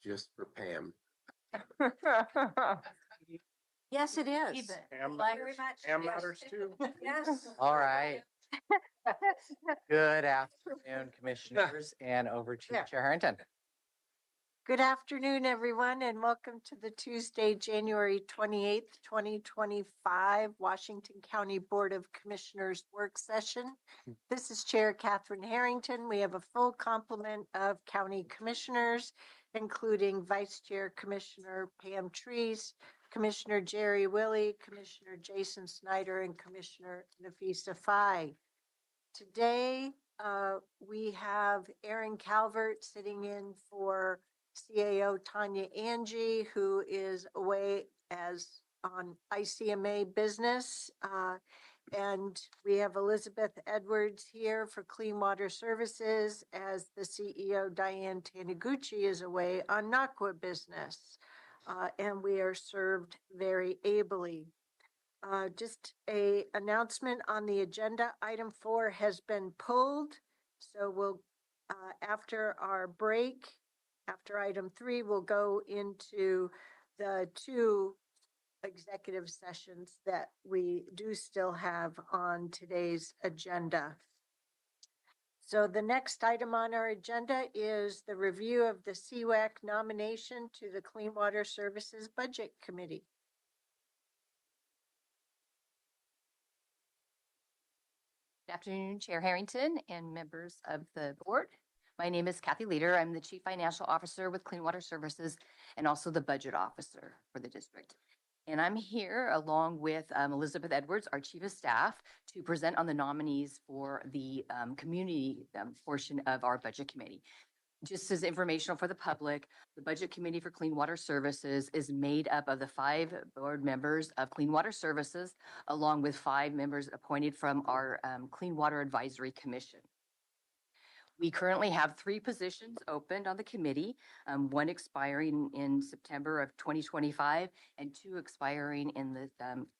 just for Pam. Yes, it is. Pam Very much. Pam Yes. matters too. Yes. All right. Good afternoon, commissioners, and over to Chair Harrington. Good afternoon, everyone, and welcome to the Tuesday, January 28th, 2025 Washington County Board of Commissioners work session. This is Chair Catherine Harrington. We have a full complement of county commissioners, including Vice Chair Commissioner Pam Treese, Commissioner Jerry Willey, Commissioner Jason Snyder, and Commissioner Nafisa Fye. Today, we have Aaron Calvert sitting in for CAO Tanya Angie, who is away as on ICMA business. And we have Elizabeth Edwards here for Clean Water Services as the CEO Diane Taniguchi is away on NACWA business. And we are served very ably. Just a announcement on the agenda. Item 4 has been pulled. So we'll, after our break, after item 3, we'll go into the 2 executive sessions that we do still have on today's agenda. So the next item on our agenda is the review of the CWAC nomination to the Clean Water Services Budget Committee. Good afternoon, Chair Harrington and members of the board. My name is Kathy Leader. I'm the Chief Financial Officer with Clean Water Services and also the Budget Officer for the district. And I'm here along with Elizabeth Edwards, our Chief of Staff, to present on the nominees for the community portion of our Budget Committee. Just as informational for the public, the Budget Committee for Clean Water Services is made up of the 5 board members of Clean Water Services, along with 5 members appointed from our Clean Water Advisory Commission. We currently have 3 positions opened on the committee, 1 expiring in September of 2025 and 2 expiring in the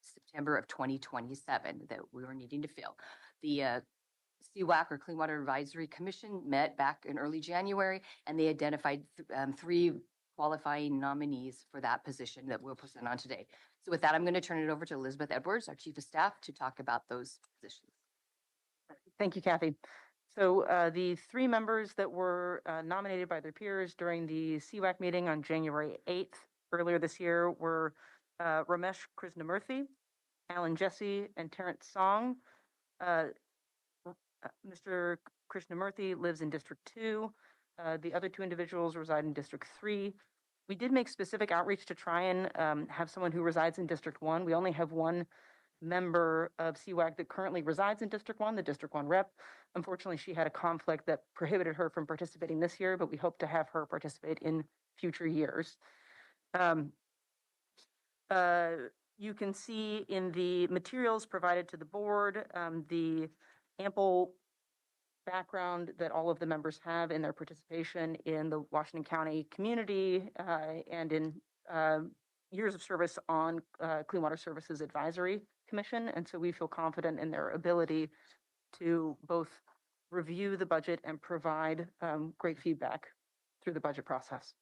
September of 2027 that we were needing to fill. The CWAC or Clean Water Advisory Commission met back in early January, and they identified 3 qualifying nominees for that position that we'll present on today. So with that, I'm going to turn it over to Elizabeth Edwards, our Chief of Staff, to talk about those positions. Thank you, Kathy. So the 3 members that were nominated by their peers during the CWAC meeting on January 8th earlier this year were Ramesh Krishnamurthy, Alan Jesse, and Terrence Song. Mr. Krishnamurthy lives in District 2. The other 2 individuals reside in District 3. We did make specific outreach to try and have someone who resides in District 1. We only have 1 member of CWAC that currently resides in District 1, the District 1 rep. Unfortunately, she had a conflict that prohibited her from participating this year, but we hope to have her participate in future years. You can see in the materials provided to the board the ample background that all of the members have in their participation in the Washington County community and in years of service on Clean Water Services Advisory Commission. And so we feel confident in their ability to both review the budget and provide great feedback through the budget process.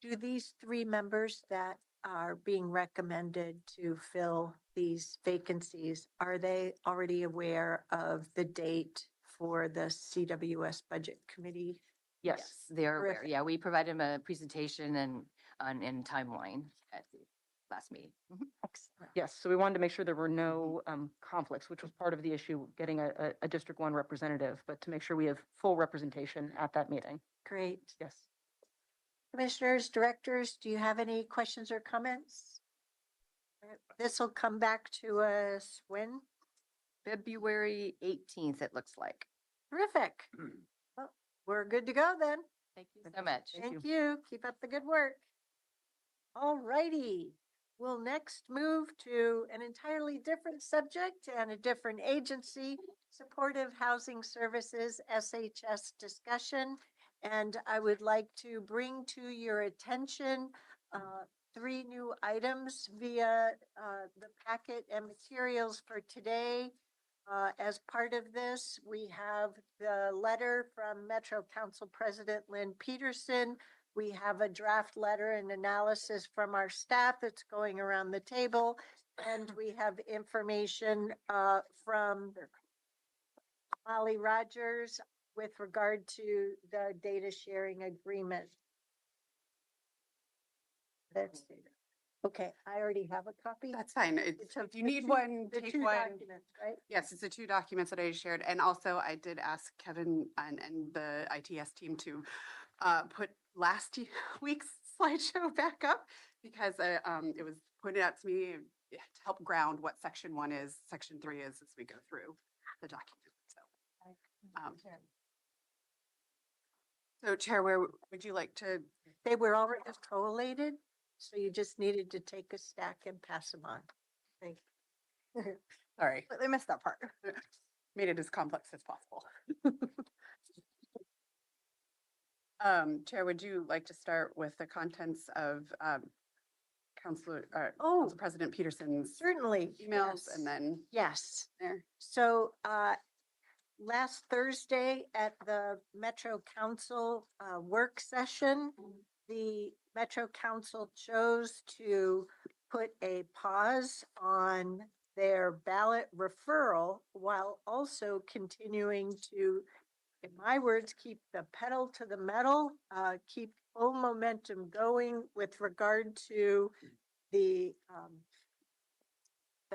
Do these 3 members that are being recommended to fill these vacancies, are they already aware of the date for the CWS Budget Committee? Yes, they're aware. Terrific. Yeah, we provided them a presentation and timeline at the last meeting. Excellent. Yes, so we wanted to make sure there were no conflicts, which was part of the issue, getting a District 1 representative, but to make sure we have full representation at that meeting. Great. Yes. Commissioners, directors, do you have any questions or comments? This will come back to us when? February 18th, it looks like. Terrific. Well, we're good to go then. Thank you so much. Thank you. Keep up the good work. All righty. We'll next move to an entirely different subject and a different agency, Supportive Housing Services, SHS discussion. And I would like to bring to your attention 3 new items via the packet and materials for today. As part of this, we have the letter from Metro Council President Lynn Peterson. We have a draft letter and analysis from our staff that's going around the table. And we have information from Molly Rogers with regard to the data sharing agreement. That's it. Okay, I already have a copy. That's fine. It's If you the need two- one, The take two one. documents, right? Yes, it's the two documents that I shared. And also I did ask Kevin and the ITS team to put last week's slideshow back up because it was pointed out to me to help ground what section 1 is, section 3 is as we go through the document. So Chair, where would you like to? They were already collated, so you just needed to take a stack and pass them on. Thank you. Sorry, They missed that part. made it as complex as possible. Chair, would you like to start with the contents of Oh. Council President Peterson's Certainly. emails yes. and then Yes. there? So last Thursday at the Metro Council work session, the Metro Council chose to put a pause on their ballot referral while also continuing to, in my words, keep the pedal to the metal, keep full momentum going with regard to the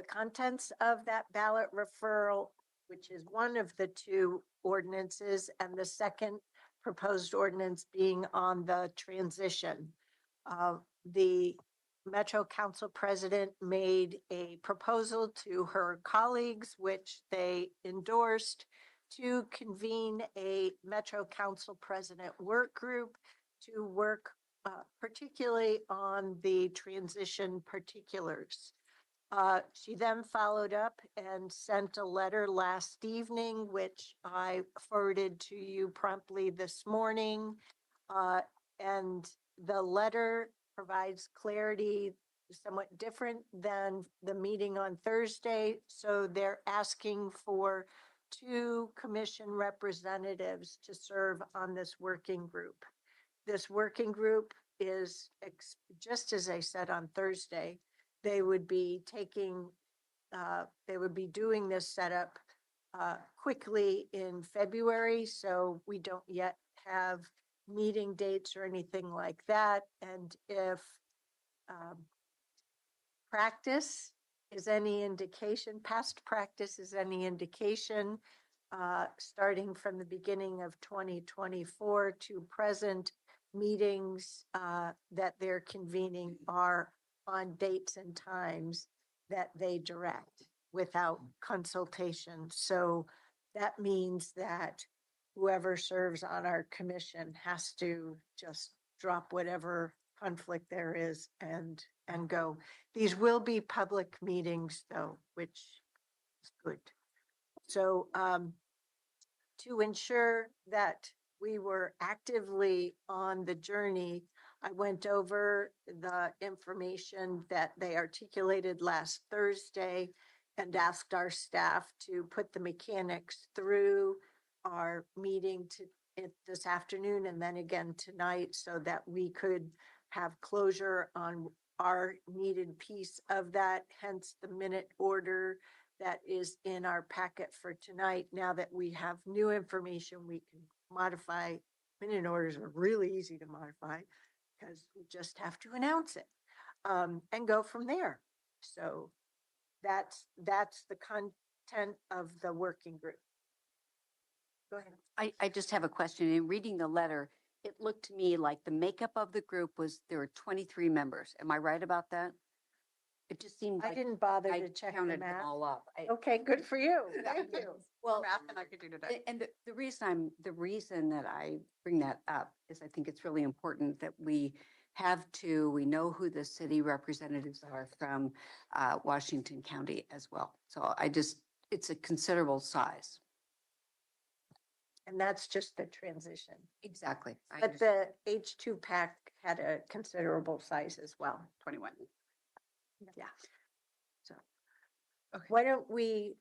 contents of that ballot referral, which is one of the two ordinances, and the second proposed ordinance being on the transition. The Metro Council President made a proposal to her colleagues, which they endorsed, to convene a Metro Council President work group to work particularly on the transition particulars. She then followed up and sent a letter last evening, which I forwarded to you promptly this morning. And the letter provides clarity somewhat different than the meeting on Thursday. So they're asking for 2 commission representatives to serve on this working group. This working group is, just as I said on Thursday, they would be doing this setup quickly in February, so we don't yet have meeting dates or anything like that. And if practice is any indication, past practice is any indication, starting from the beginning of 2024 to present, meetings that they're convening are on dates and times that they direct without consultation. So that means that whoever serves on our commission has to just drop whatever conflict there is and go. These will be public meetings though, which is good. So to ensure that we were actively on the journey, I went over the information that they articulated last Thursday and asked our staff to put the mechanics through our meeting this afternoon and then again tonight so that we could have closure on our needed piece of that, hence the minute order that is in our packet for tonight. Now that we have new information, we can modify. Minute orders are really easy to modify because we just have to announce it and go from there. So that's the content of the working group. Go ahead. I just have a question. In reading the letter, it looked to me like the makeup of the group was, there were 23 members. Am I right about that? It just seemed I like didn't bother I to check the counted them math. all up. Okay, good for you. Thank you. Well, Math than I could do today. and the reason that I bring that up is I think it's really important that we know who the city representatives are from Washington County as well. So it's a considerable size. And that's just the transition. Exactly. I But understand. the H2 pack had a considerable size as well. 21. Yeah. So Okay. why don't we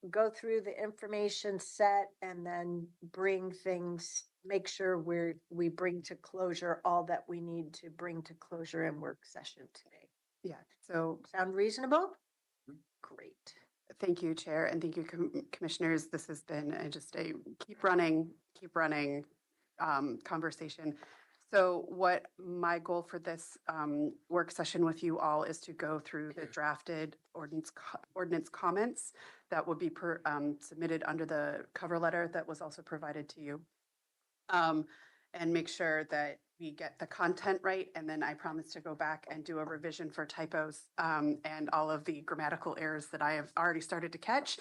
go through the information set and then bring things, make sure we bring to closure all that we need to bring to closure in work session today. Yeah, so Sound reasonable? Great. thank you, Chair, and thank you, Commissioners. This has been just a keep running conversation. So what my goal for this work session with you all is to go through the drafted ordinance comments that would be submitted under the cover letter that was also provided to you. And make sure that we get the content right. And then I promise to go back and do a revision for typos and all of the grammatical errors that I have already started to catch.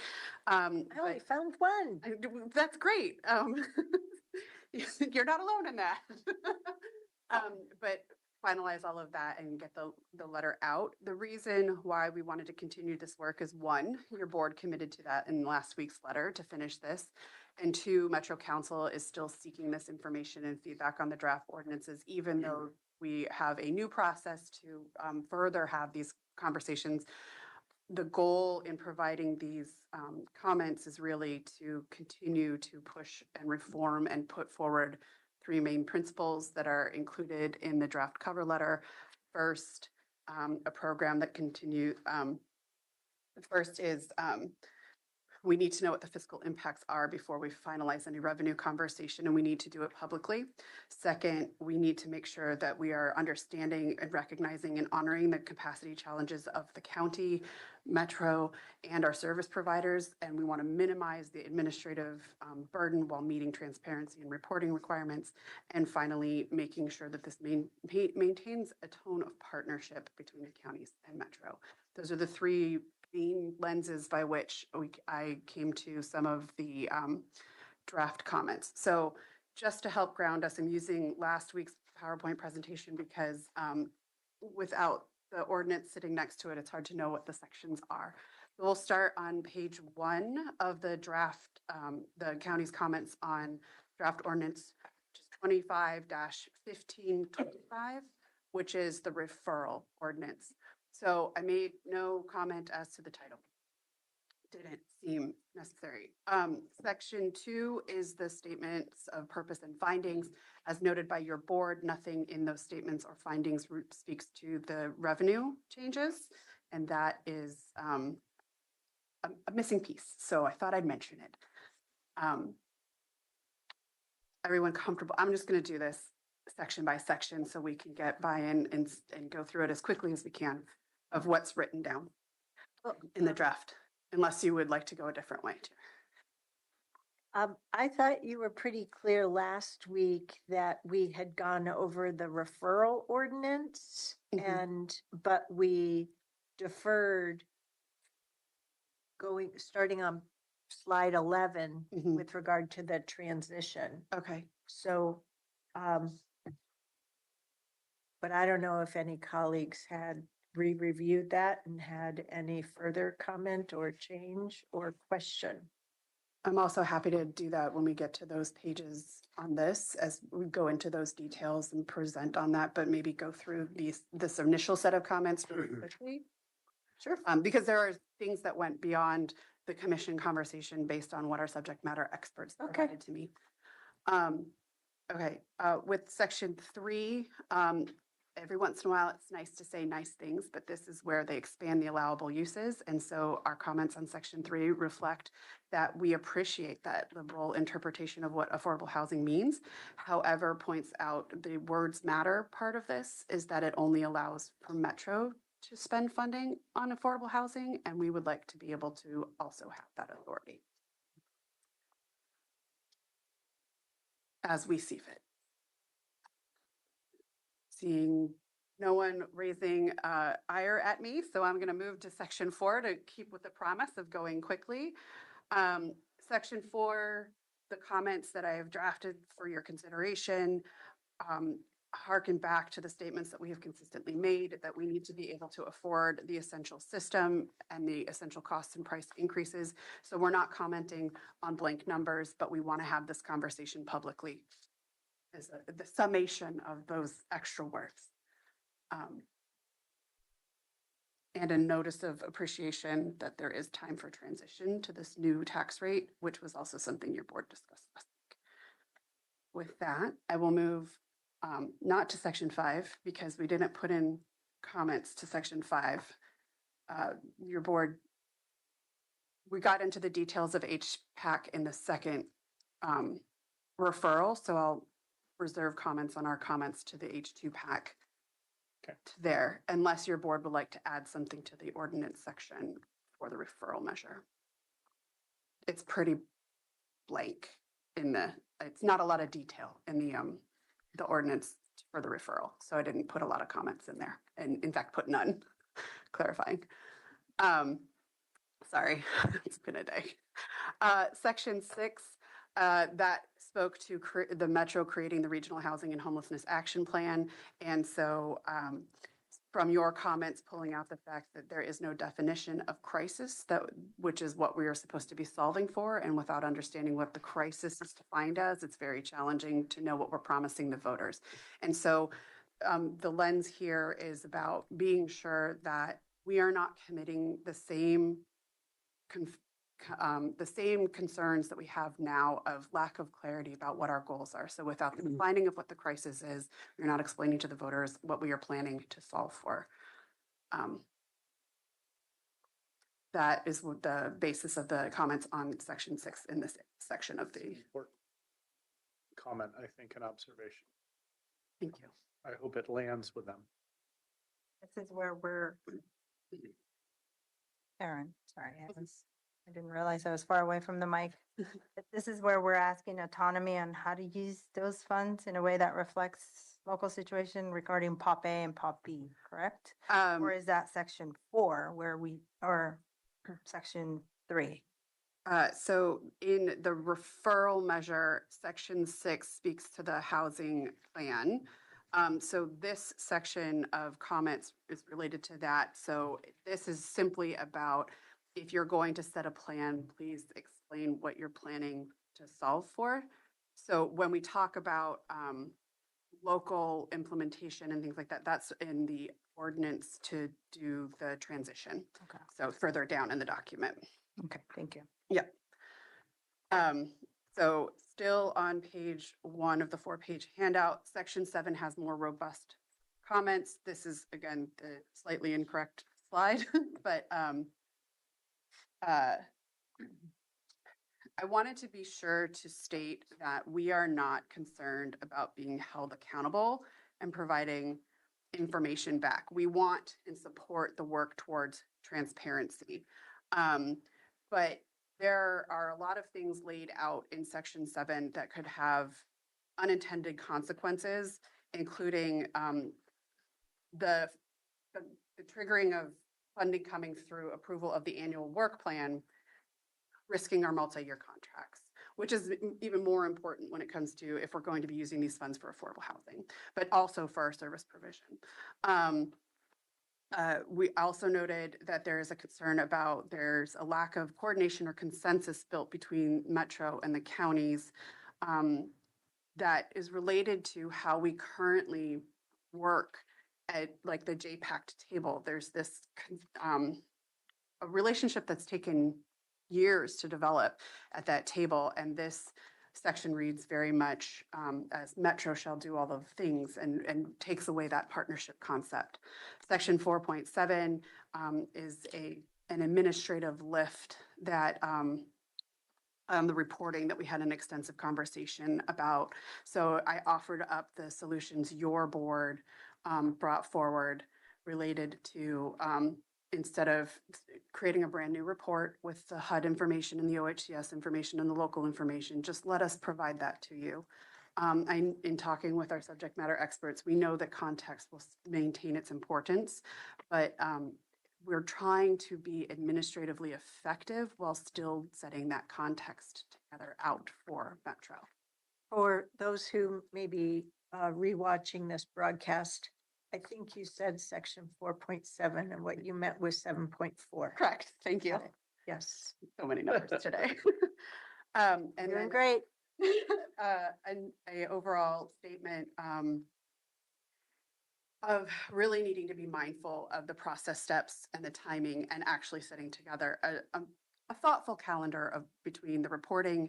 I only found one. That's great. You're not alone in that. But finalize all of that and get the letter out. The reason why we wanted to continue this work is one, your board committed to that in last week's letter to finish this. And two, Metro Council is still seeking this information and feedback on the draft ordinances, even though we have a new process to further have these conversations. The goal in providing these comments is really to continue to push and reform and put forward three main principles that are included in the draft cover letter. First, a program that continue. The first is we need to know what the fiscal impacts are before we finalize any revenue conversation, and we need to do it publicly. Second, we need to make sure that we are understanding and recognizing and honoring the capacity challenges of the county, Metro, and our service providers, and we want to minimize the administrative burden while meeting transparency and reporting requirements. And finally, making sure that this maintains a tone of partnership between the counties and Metro. Those are the three main lenses by which I came to some of the draft comments. So just to help ground us, I'm using last week's PowerPoint presentation because without the ordinance sitting next to it, it's hard to know what the sections are. So we'll start on page 1 of the draft, the county's comments on draft ordinance 25-1525, which is the referral ordinance. So I made no comment as to the title. Didn't seem necessary. Section 2 is the statements of purpose and findings. As noted by your board, nothing in those statements or findings speaks to the revenue changes, and that is a missing piece. So I thought I'd mention it. Everyone comfortable? I'm just going to do this section by section so we can get buy-in and go through it as quickly as we can of what's written down in the draft, unless you would like to go a different way. I thought you were pretty clear last week that we had gone over the referral ordinance but we deferred starting on slide 11 with regard to the transition. Okay. So, but I don't know if any colleagues had reviewed that and had any further comment or change or question. I'm also happy to do that when we get to those pages on this, as we go into those details and present on that, but maybe go through this initial set of comments really quickly. Sure. Because there are things that went beyond the commission conversation based on what our subject matter experts provided to me. Okay, with section 3, every once in a while, it's nice to say nice things, but this is where they expand the allowable uses. And so our comments on section 3 reflect that we appreciate that liberal interpretation of what affordable housing means. However, points out the words matter part of this is that it only allows for Metro to spend funding on affordable housing, and we would like to be able to also have that authority as we see fit. Seeing no one raising ire at me, so I'm going to move to section 4 to keep with the promise of going quickly. Section 4, the comments that I have drafted for your consideration harken back to the statements that we have consistently made, that we need to be able to afford the essential system and the essential costs and price increases. So we're not commenting on blank numbers, but we want to have this conversation publicly as the summation of those extra words. and a notice of appreciation that there is time for transition to this new tax rate, which was also something your board discussed last week. With that, I will move not to section 5 because we didn't put in comments to section 5. Your board, we got into the details of HPAC in the second referral, so I'll reserve comments on our comments to the H2 PAC there, unless your board would like to add something to the ordinance section for the referral measure. It's pretty blank in it's not a lot of detail in the ordinance for the referral, so I didn't put a lot of comments in there, and in fact, put none, clarifying. Sorry, it's been a day. Section 6, that spoke to the Metro creating the Regional Housing and Homelessness Action Plan. And so from your comments, pulling out the fact that there is no definition of crisis, which is what we are supposed to be solving for. And without understanding what the crisis is defined as, it's very challenging to know what we're promising the voters. And so the lens here is about being sure that we are not committing the same concerns that we have now of lack of clarity about what our goals are. So without the defining of what the crisis is, we're not explaining to the voters what we are planning to solve for. That is what the basis of the comments on section 6 in this section of the. Important comment, I think, an observation. Thank you. I hope it lands with them. This is where we're. Aaron, sorry, I didn't realize I was far away from the mic. But this is where we're asking autonomy on how to use those funds in a way that reflects local situation regarding Pop A and Pop B, correct? Or is that section 4 or section 3? So in the referral measure, section 6 speaks to the housing plan. So this section of comments is related to that. So this is simply about if you're going to set a plan, please explain what you're planning to solve for. So when we talk about local implementation and things like that, that's in the ordinance to do the transition. Okay. So further down in the document. Okay, thank you. Yep. So still on page 1 of the 4-page handout, section 7 has more robust comments. This is, again, the slightly incorrect slide, but I wanted to be sure to state that we are not concerned about being held accountable and providing information back. We want and support the work towards transparency. But there are a lot of things laid out in section 7 that could have unintended consequences, including the triggering of funding coming through approval of the annual work plan, risking our multi-year contracts, which is even more important when it comes to if we're going to be using these funds for affordable housing, but also for our service provision. We also noted that there is a concern about there's a lack of coordination or consensus built between Metro and the counties that is related to how we currently work at like the JPACT table. There's this a relationship that's taken years to develop at that table, and this section reads very much as Metro shall do all the things and takes away that partnership concept. Section 4.7 is an administrative lift that the reporting that we had an extensive conversation about. So I offered up the solutions your board brought forward related to instead of creating a brand new report with the HUD information and the OHCS information and the local information, just let us provide that to you. In talking with our subject matter experts, we know that context will maintain its importance, but we're trying to be administratively effective while still setting that context together out for Metro. For those who may be rewatching this broadcast, I think you said section 4.7 and what you meant was 7.4. Correct. Thank you. Got it. Yes. So many numbers today. And Doing then great. a overall statement. of really needing to be mindful of the process steps and the timing and actually setting together a thoughtful calendar of between the reporting,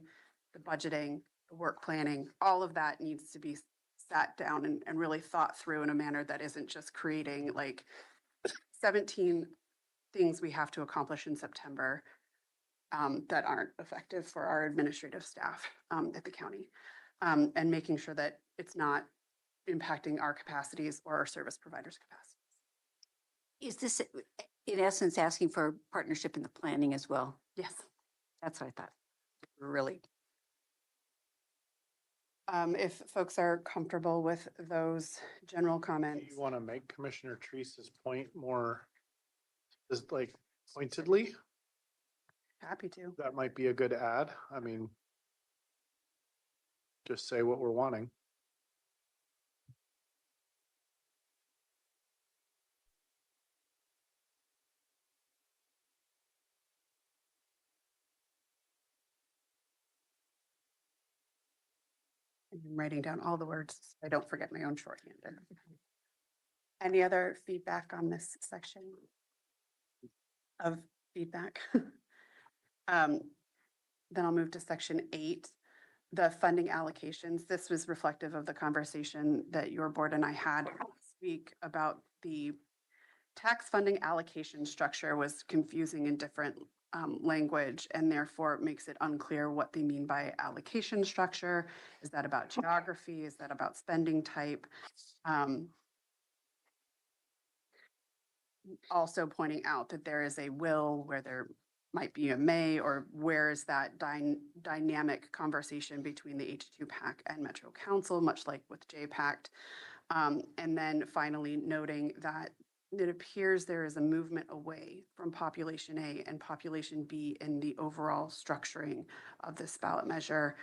the budgeting, the work planning, all of that needs to be sat down and really thought through in a manner that isn't just creating like 17 things we have to accomplish in September that aren't effective for our administrative staff at the county, and making sure that it's not impacting our capacities or our service providers' capacities. Is this in essence asking for partnership in the planning as well? Yes. That's what I thought. Really. If folks are comfortable with those general comments. You want to make Commissioner Teresa's point more, just like pointedly? Happy to. That might be a good add. I mean, just say what we're wanting. I'm writing down all the words so I don't forget my own shorthand. Any other feedback on this section of feedback? Then I'll move to section 8, the funding allocations. This was reflective of the conversation that your board and I had last week about the tax funding allocation structure was confusing in different language, and therefore it makes it unclear what they mean by allocation structure. Is that about geography? Is that about spending type? Also pointing out that there is a will where there might be a may, or where is that dynamic conversation between the H2 PAC and Metro Council, much like with JPAC. And then finally noting that it appears there is a movement away from population A and population B in the overall structuring of this ballot measure.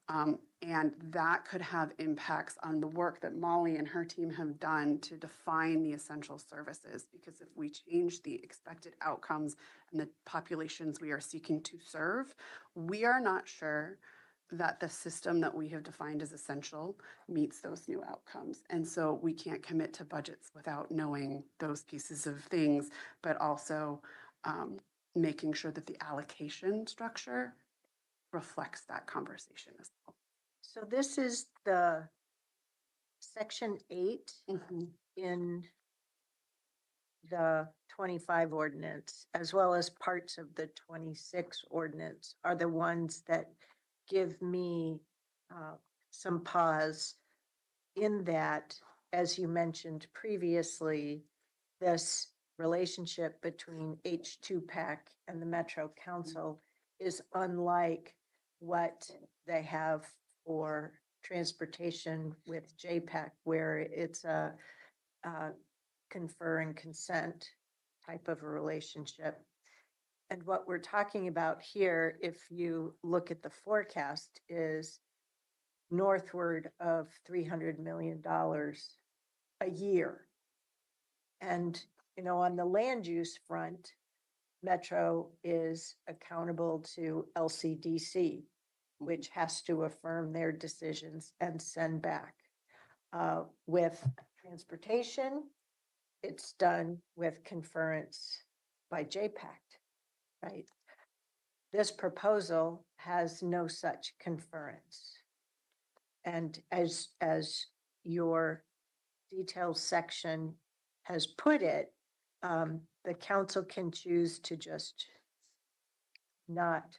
And that could have impacts on the work that Molly and her team have done to define the essential services. Because if we change the expected outcomes and the populations we are seeking to serve, we are not sure that the system that we have defined as essential meets those new outcomes. And so we can't commit to budgets without knowing those pieces of things, but also making sure that the allocation structure reflects that conversation as well. So this is the section 8 Mhm. in the 25 ordinance, as well as parts of the 26 ordinance, are the ones that give me some pause in that, as you mentioned previously, this relationship between H2 PAC and the Metro Council is unlike what they have for transportation with JPAC, where it's a confer and consent type of a relationship. And what we're talking about here, if you look at the forecast, is northward of $300 million a year. And, you know, on the land use front, Metro is accountable to LCDC, which has to affirm their decisions and send back. With transportation, it's done with conference by JPAC, right? This proposal has no such conference. And as your details section has put it, the council can choose to just not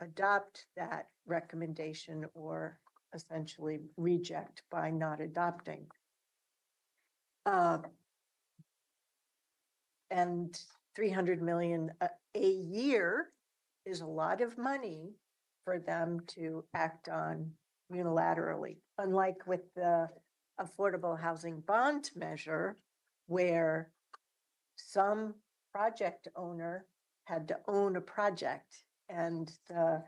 adopt that recommendation or essentially reject by not adopting. And 300 million a year is a lot of money for them to act on unilaterally, unlike with the affordable housing bond measure, where some project owner had to own a project, and the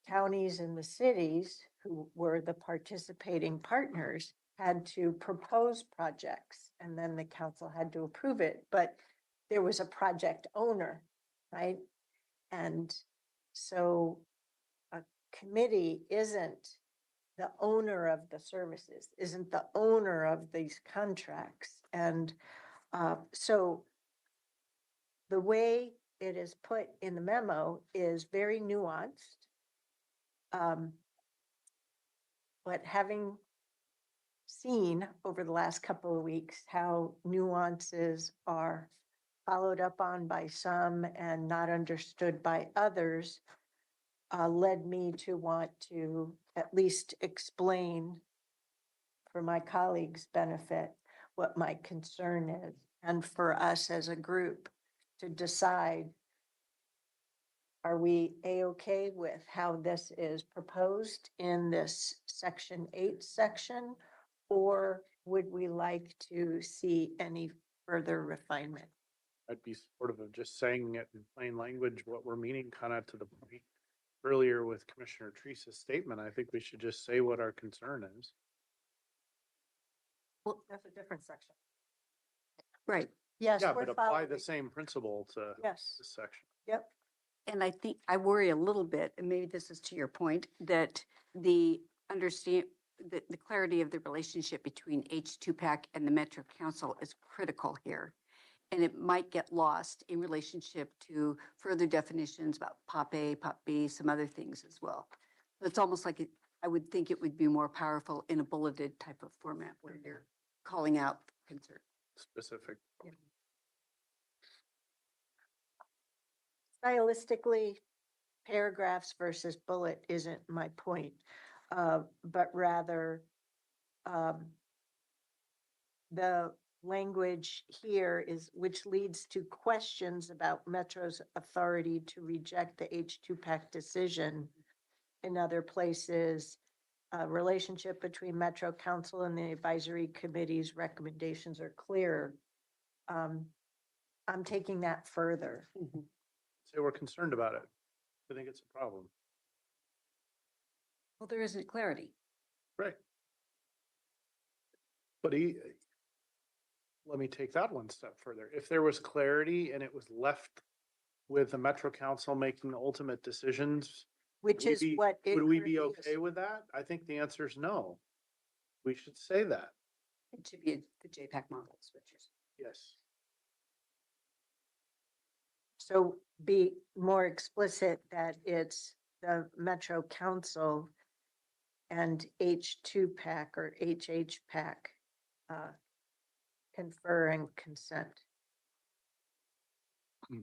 counties and the cities who were the participating partners had to propose projects, and then the council had to approve it, but there was a project owner, right? And so a committee isn't the owner of the services, isn't the owner of these contracts. And so the way it is put in the memo is very nuanced. But having seen over the last couple of weeks how nuances are followed up on by some and not understood by others, led me to want to at least explain for my colleagues' benefit what my concern is, and for us as a group to decide, are we A-okay with how this is proposed in this section 8 section? Or would we like to see any further refinement? I'd be supportive of just saying it in plain language, what we're meaning, kind of to the point earlier with Commissioner Teresa's statement. I think we should just say what our concern is. Well, that's a different section. Right. Yes, Yeah, we're but apply following. the same principle to Yes, this section. yep. And I think I worry a little bit, and maybe this is to your point, that the the clarity of the relationship between H2PAC and the Metro Council is critical here. And it might get lost in relationship to further definitions about Pop A, Pop B, some other things as well. It's almost like I would think it would be more powerful in a bulleted type of format where you're calling out concern. Specific. Stylistically, paragraphs versus bullet isn't my point, but rather the language here is, which leads to questions about Metro's authority to reject the H2PAC decision. In other places, relationship between Metro Council and the advisory committee's recommendations are clear. I'm taking that further. Say we're concerned about it. I think it's a problem. Well, there isn't clarity. Right. But let me take that one step further. If there was clarity and it was left with the Metro Council making the ultimate decisions, Which would is we be- what it would we be currently is. okay with that? I think the answer is no. We should say that. It should be the JPAC model switchers. Yes. So be more explicit that it's the Metro Council and H2PAC or HHPAC confer and consent. Hmm.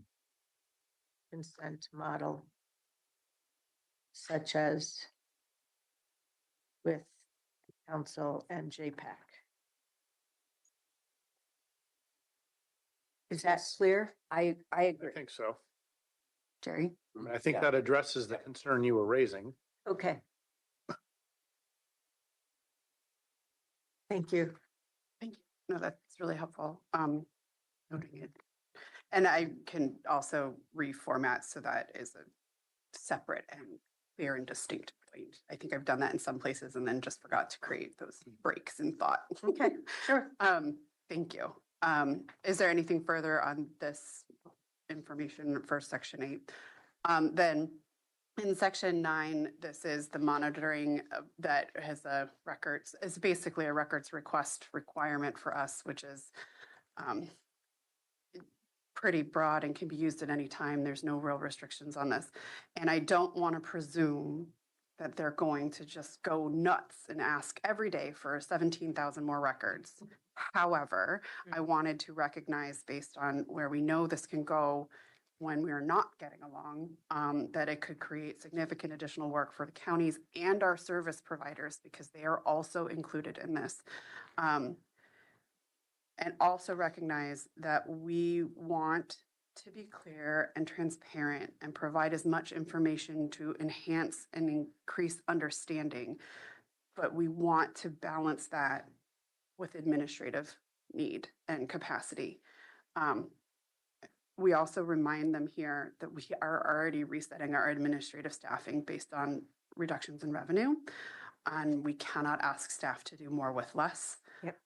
Consent model, such as with council and JPAC. Is that clear? I I agree. think so. Jerry? I mean, I think Yeah. that addresses the concern you were raising. Okay. Thank you. Thank you. No, that's really helpful. Noting it. And I can also reformat so that is a separate and clear and distinct point. I think I've done that in some places and then just forgot to create those breaks in thought. Okay, sure. Thank you. Is there anything further on this information for section 8? Then in section 9, this is the monitoring that has a records, is basically a records request requirement for us, which is pretty broad and can be used at any time. There's no real restrictions on this. And I don't want to presume that they're going to just go nuts and ask every day for 17,000 more records. However, I wanted to recognize, based on where we know this can go when we are not getting along, that it could create significant additional work for the counties and our service providers, because they are also included in this. And also recognize that we want to be clear and transparent and provide as much information to enhance and increase understanding. But we want to balance that with administrative need and capacity. We also remind them here that we are already resetting our administrative staffing based on reductions in revenue. And we cannot ask staff to do more with less. Yep.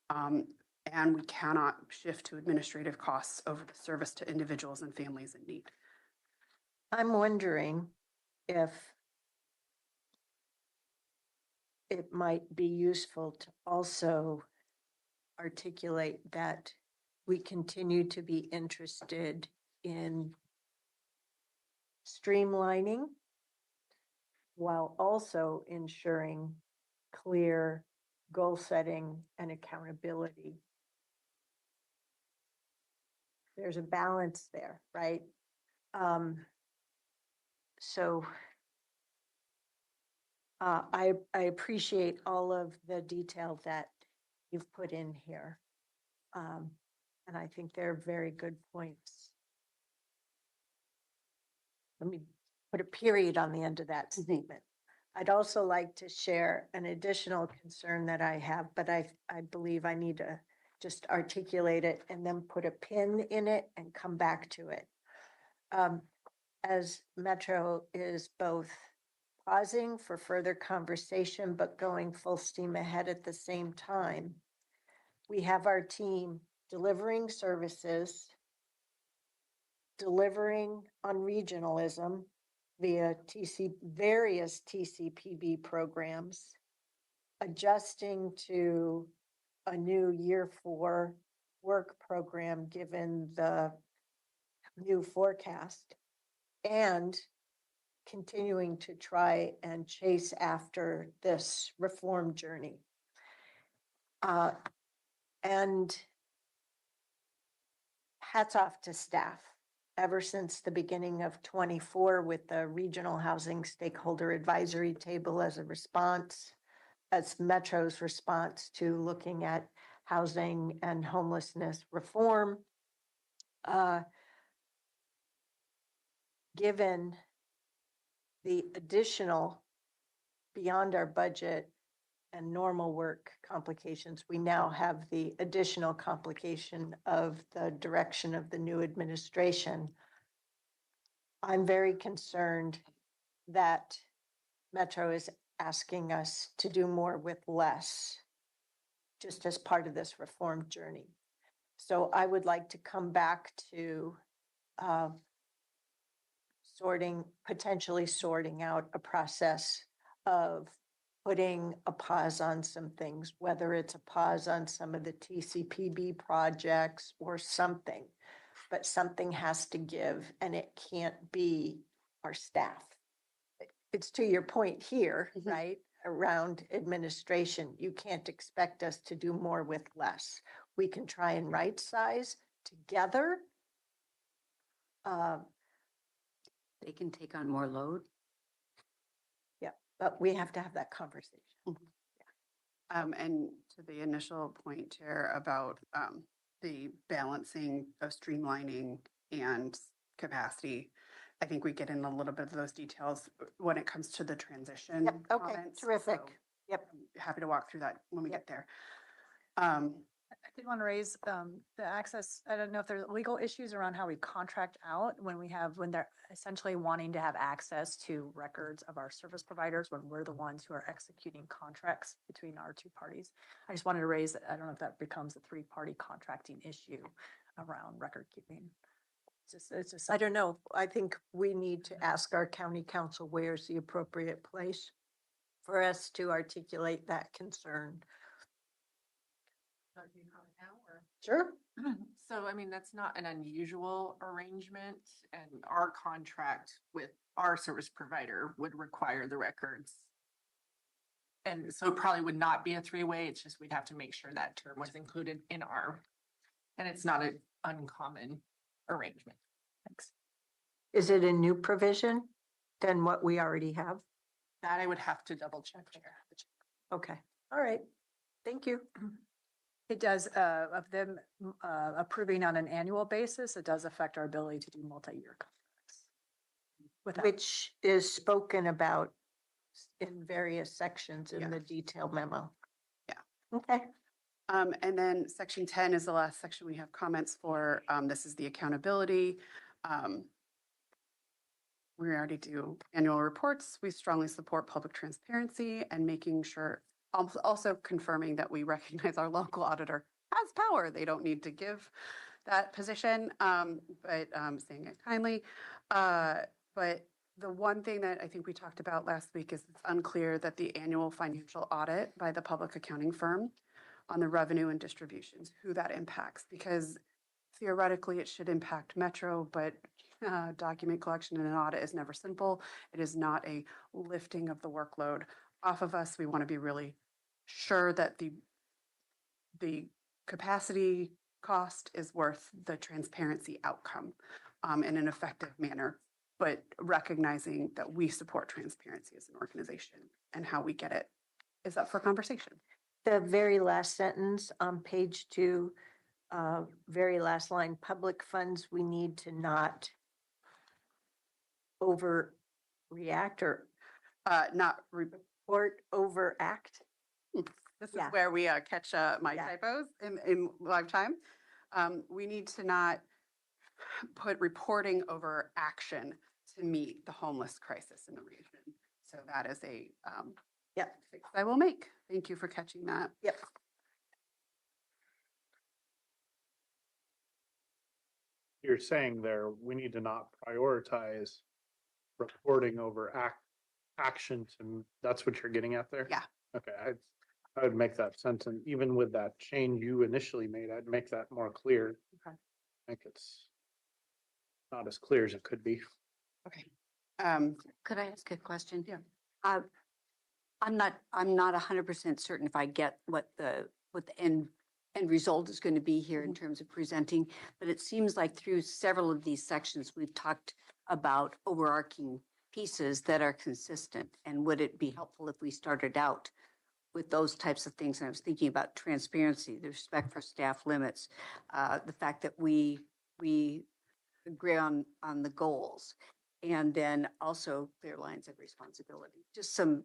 And we cannot shift to administrative costs over the service to individuals and families in need. I'm wondering if it might be useful to also articulate that we continue to be interested in streamlining while also ensuring clear goal setting and accountability. There's a balance there, right? So I appreciate all of the detail that you've put in here. And I think they're very good points. Let me put a period on the end of that statement. I'd also like to share an additional concern that I have, but I believe I need to just articulate it and then put a pin in it and come back to it. As Metro is both pausing for further conversation, but going full steam ahead at the same time, we have our team delivering services, delivering on regionalism via various TCPB programs, adjusting to a new year 4 work program given the new forecast, and continuing to try and chase after this reform journey. And hats off to staff. Ever since the beginning of 24 with the Regional Housing Stakeholder Advisory Table as a response, as Metro's response to looking at housing and homelessness reform. Given the additional beyond our budget and normal work complications, we now have the additional complication of the direction of the new administration. I'm very concerned that Metro is asking us to do more with less, just as part of this reform journey. So I would like to come back to potentially sorting out a process of putting a pause on some things, whether it's a pause on some of the TCPB projects or something, but something has to give, and it can't be our staff. It's to your point here, right? Around administration, you can't expect us to do more with less. We can try and right size together. They can take on more load. Yeah, but we have to have that conversation. And to the initial point, Chair, about the balancing of streamlining and capacity, I think we get in a little bit of those details when it comes to the transition. Yep, okay, comments. terrific. So Yep. I'm happy to walk through that when we Yep. get there. I did want to raise the access. I don't know if there's legal issues around how we contract out when they're essentially wanting to have access to records of our service providers when we're the ones who are executing contracts between our two parties. I just wanted to raise that. I don't know if that becomes a 3-party contracting issue around record keeping. It's just, I don't know. I think we need to ask our county council where's the appropriate place for us to articulate that concern. Sure. So, I mean, that's not an unusual arrangement, and our contract with our service provider would require the records. And so it probably would not be a 3-way, it's just we'd have to make sure that term was included in and it's not an uncommon arrangement. thanks. Is it a new provision than what we already have? That I would have to double check. Okay, all right. Thank you. It does, of them approving on an annual basis, it does affect our ability to do multi-year contracts. Without, Which is spoken about in various sections in Yeah. the detailed memo. Yeah. Okay. And then section 10 is the last section we have comments for. This is the accountability. We already do annual reports. We strongly support public transparency and making sure, also confirming that we recognize our local auditor has power. They don't need to give that position, but saying it kindly. But The one thing that I think we talked about last week is it's unclear that the annual financial audit by the public accounting firm on the revenue and distributions, who that impacts, because theoretically it should impact Metro, but document collection and an audit is never simple. It is not a lifting of the workload off of us. We want to be really sure that the capacity cost is worth the transparency outcome in an effective manner, but recognizing that we support transparency as an organization and how we get it is up for conversation. The very last sentence on page 2, very last line, public funds, we need to not overreact or overact. This is Yeah. where we catch my Yeah. typos in live time. We need to not put reporting over action to meet the homeless crisis in the region. So that is a fix I will make. Thank you for catching that. Yep. You're saying there, we need to not prioritize reporting over action to, that's what you're getting at there? Yeah. Okay, I would make that sentence, even with that change you initially made, I'd make that more clear. Okay. I think it's not as clear as it could be. Okay. Could I ask a question? Yeah. I'm not 100% certain if I get what the end result is going to be here in terms of presenting, but it seems like through several of these sections, we've talked about overarching pieces that are consistent. And would it be helpful if we started out with those types of things? And I was thinking about transparency, the respect for staff limits, the fact that we agree on the goals, and then also clear lines of responsibility. Just some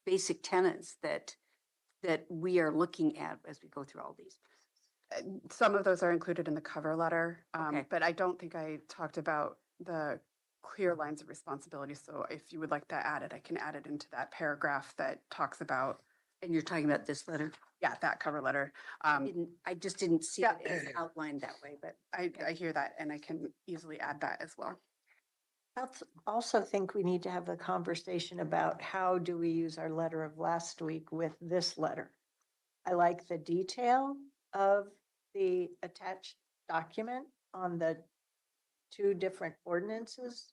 basic tenets that we are looking at as we go through all these. Some of those are included in the cover letter, Okay. but I don't think I talked about the clear lines of responsibility. So if you would like that added, I can add it into that paragraph that talks about. And you're talking about this letter? Yeah, that cover letter. I just didn't see Yeah. it as outlined that way, but I hear that, and I can easily add that as well. I also think we need to have a conversation about how do we use our letter of last week with this letter. I like the detail of the attached document on the 2 different ordinances,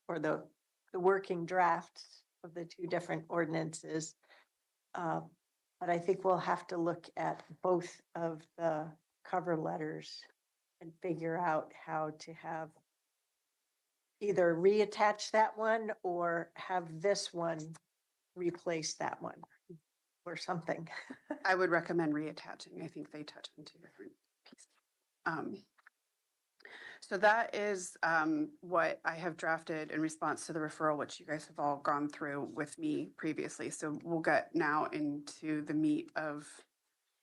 or the working drafts of the 2 different ordinances. But I think we'll have to look at both of the cover letters and figure out how to have either reattach that one or have this one replace that one or something. I would recommend reattaching. I think they touch on 2 different pieces. So that is what I have drafted in response to the referral, which you guys have all gone through with me previously. So we'll get now into the meat of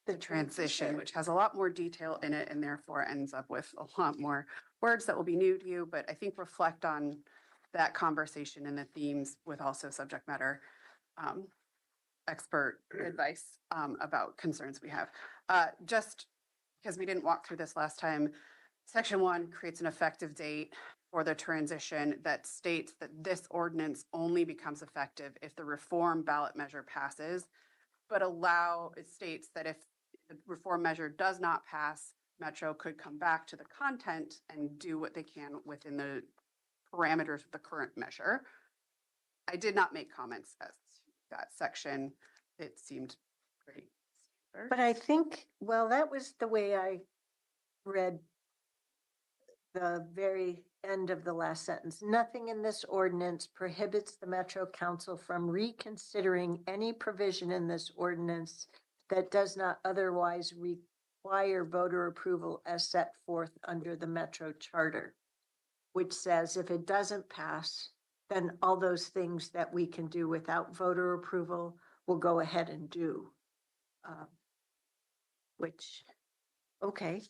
the transition, which has a lot more detail in it and therefore ends up with a lot more words that will be new to you, but I think reflect on that conversation and the themes with also subject matter expert advice about concerns we have. Just because we didn't walk through this last time, Section 1 creates an effective date for the transition that states that this ordinance only becomes effective if the reform ballot measure passes, but it states that if the reform measure does not pass, Metro could come back to the content and do what they can within the parameters of the current measure. I did not make comments as to that section. It seemed pretty standard. But I think, well, that was the way I read the very end of the last sentence. Nothing in this ordinance prohibits the Metro Council from reconsidering any provision in this ordinance that does not otherwise require voter approval as set forth under the Metro Charter, which says if it doesn't pass, then all those things that we can do without voter approval will go ahead and do. Which, okay.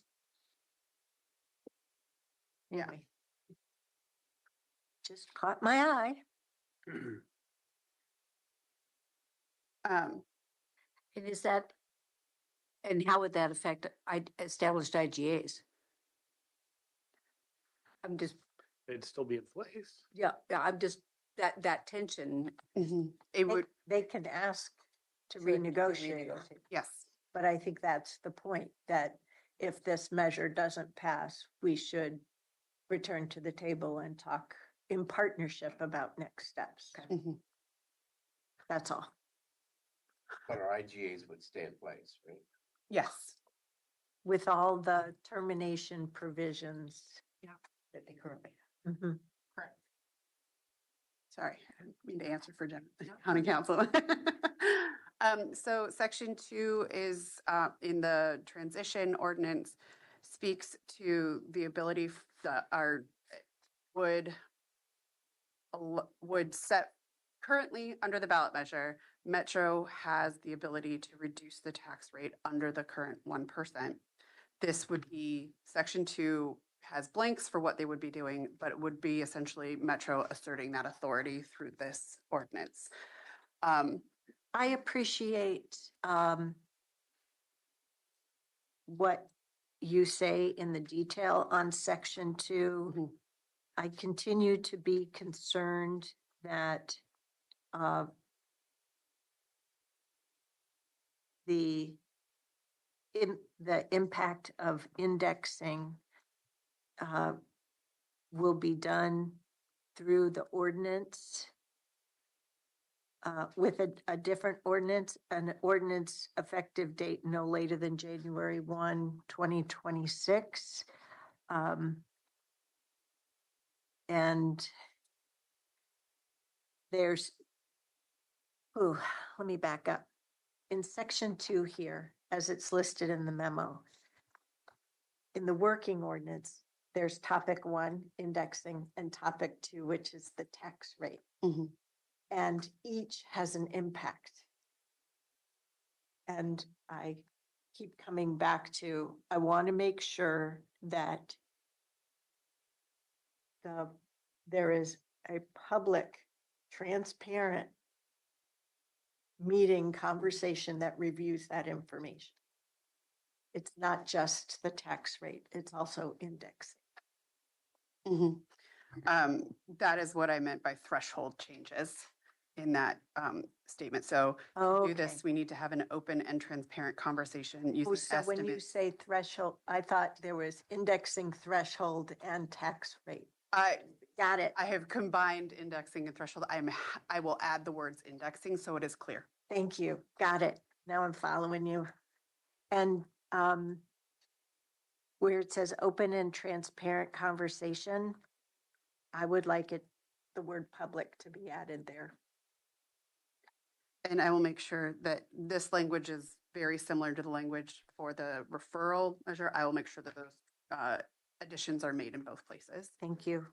Yeah. Anyway. Just caught my eye. and is that, and how would that affect established IGAs? I'm just It'd still be in place. Yeah, I'm just, that tension. It They, would, they can ask to to renegotiate. renegotiate. yes. But I think that's the point, that if this measure doesn't pass, we should return to the table and talk in partnership about next steps. Mhm. That's all. But our IGAs would stay in place, right? Yes. With all the termination provisions. That they currently Mhm. Correct. Sorry, I didn't mean to answer for county council. So section 2 is in the transition ordinance, speaks to the ability that our would set, currently under the ballot measure, Metro has the ability to reduce the tax rate under the current 1%. This would be, section 2 has blanks for what they would be doing, but it would be essentially Metro asserting that authority through this ordinance. I appreciate what you say in the detail on section 2. Mhm. I continue to be concerned that the impact of indexing will be done through the ordinance with a different ordinance, an ordinance effective date no later than January 1, 2026. And there's, let me back up. In section 2 here, as it's listed in the memo, in the working ordinance, there's topic 1, indexing, and topic 2, which is the tax rate. Mhm. And each has an impact. And I keep coming back to, I want to make sure that there is a public, transparent meeting conversation that reviews that information. It's not just the tax rate, it's also indexing. Mhm. That is what I meant by threshold changes in that statement. So to do this, we need to have an open and transparent conversation Oh, using so when you estimates. say threshold, I thought there was indexing threshold and tax rate. Got it. I have combined indexing and threshold. I will add the words indexing so it is clear. Thank you. Got it. Now I'm following you. And where it says open and transparent conversation, I would like the word public to be added there. And I will make sure that this language is very similar to the language for the referral measure. I will make sure that those additions are made in both places. Thank you.